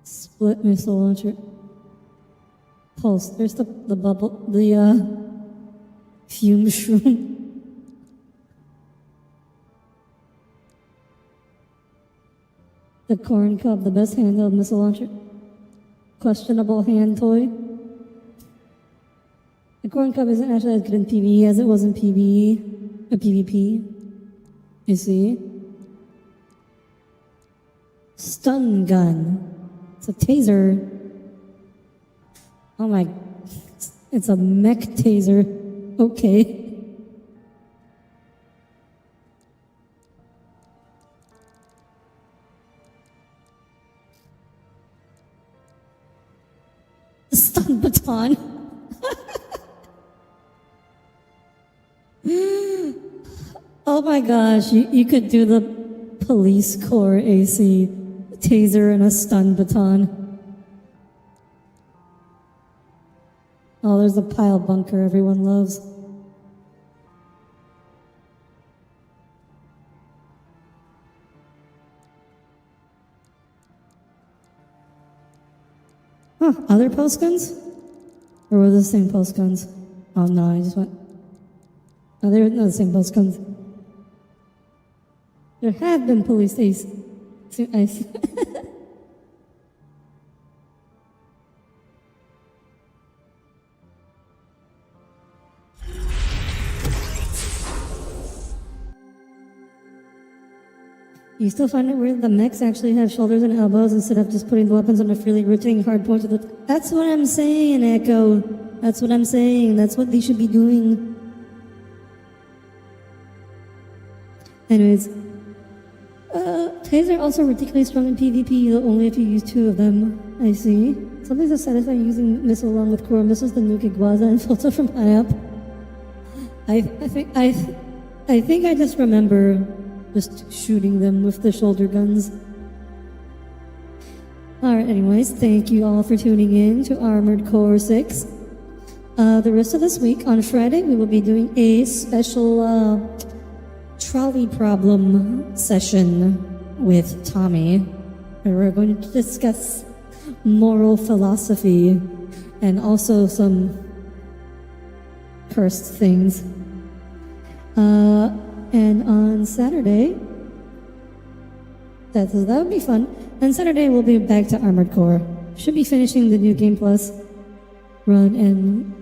Split missile launcher. Pulse. There's the bubble, the fume shroom. The corn cob, the best handheld missile launcher. Questionable hand toy. The corn cob isn't actually as good in PvE as it was in PvP. You see? Stun gun. It's a taser. Oh my, it's a mech taser. Okay. Stun baton. Oh my gosh, you could do the police corps AC taser and a stun baton. Oh, there's a pile bunker everyone loves. Huh, other post guns? Or were the same post guns? Oh no, I just went. No, they were not the same post guns. There have been police AC. I see. You still find it weird that the mechs actually have shoulders and elbows instead of just putting the weapons on a freely rotating hard point of the... That's what I'm saying, Echo. That's what I'm saying. That's what they should be doing. Anyways. Taser also ridiculously strong in PvP, though only if you use 2 of them. I see. Something's so satisfying using missile along with core missiles than nuke Iguaza and filter from high up. I think I just remember just shooting them with the shoulder guns. Alright, anyways, thank you all for tuning in to Armored Core 6. The rest of this week, on Friday, we will be doing a special trolley problem session with Tommy. where we're going to discuss moral philosophy and also some cursed things. And on Saturday, that would be fun. On Saturday, we'll be back to Armored Core. Should be finishing the New Game Plus run, and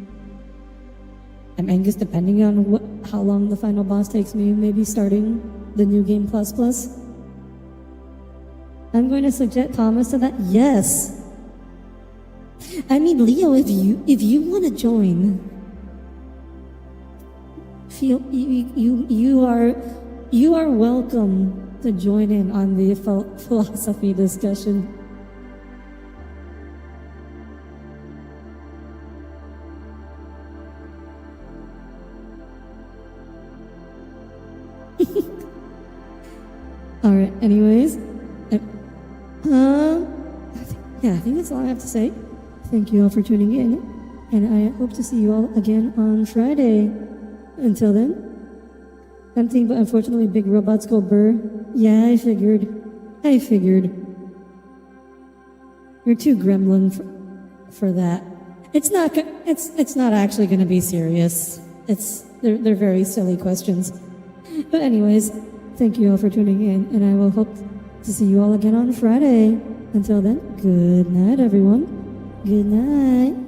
I guess depending on how long the final boss takes me, maybe starting the New Game Plus Plus. I'm going to subject Thomas to that. Yes. I mean, Leo, if you want to join, feel you are welcome to join in on the philosophy discussion. All right. Anyways, I think that's all I have to say. Thank you all for tuning in, and I hope to see you all again on Friday. Until then, something, but unfortunately, big robots go burr. Yeah, I figured. You're too gremlin for that. It's not actually going to be serious. They're very silly questions. But anyways, thank you all for tuning in, and I will hope to see you all again on Friday. Until then, good night, everyone. Good night.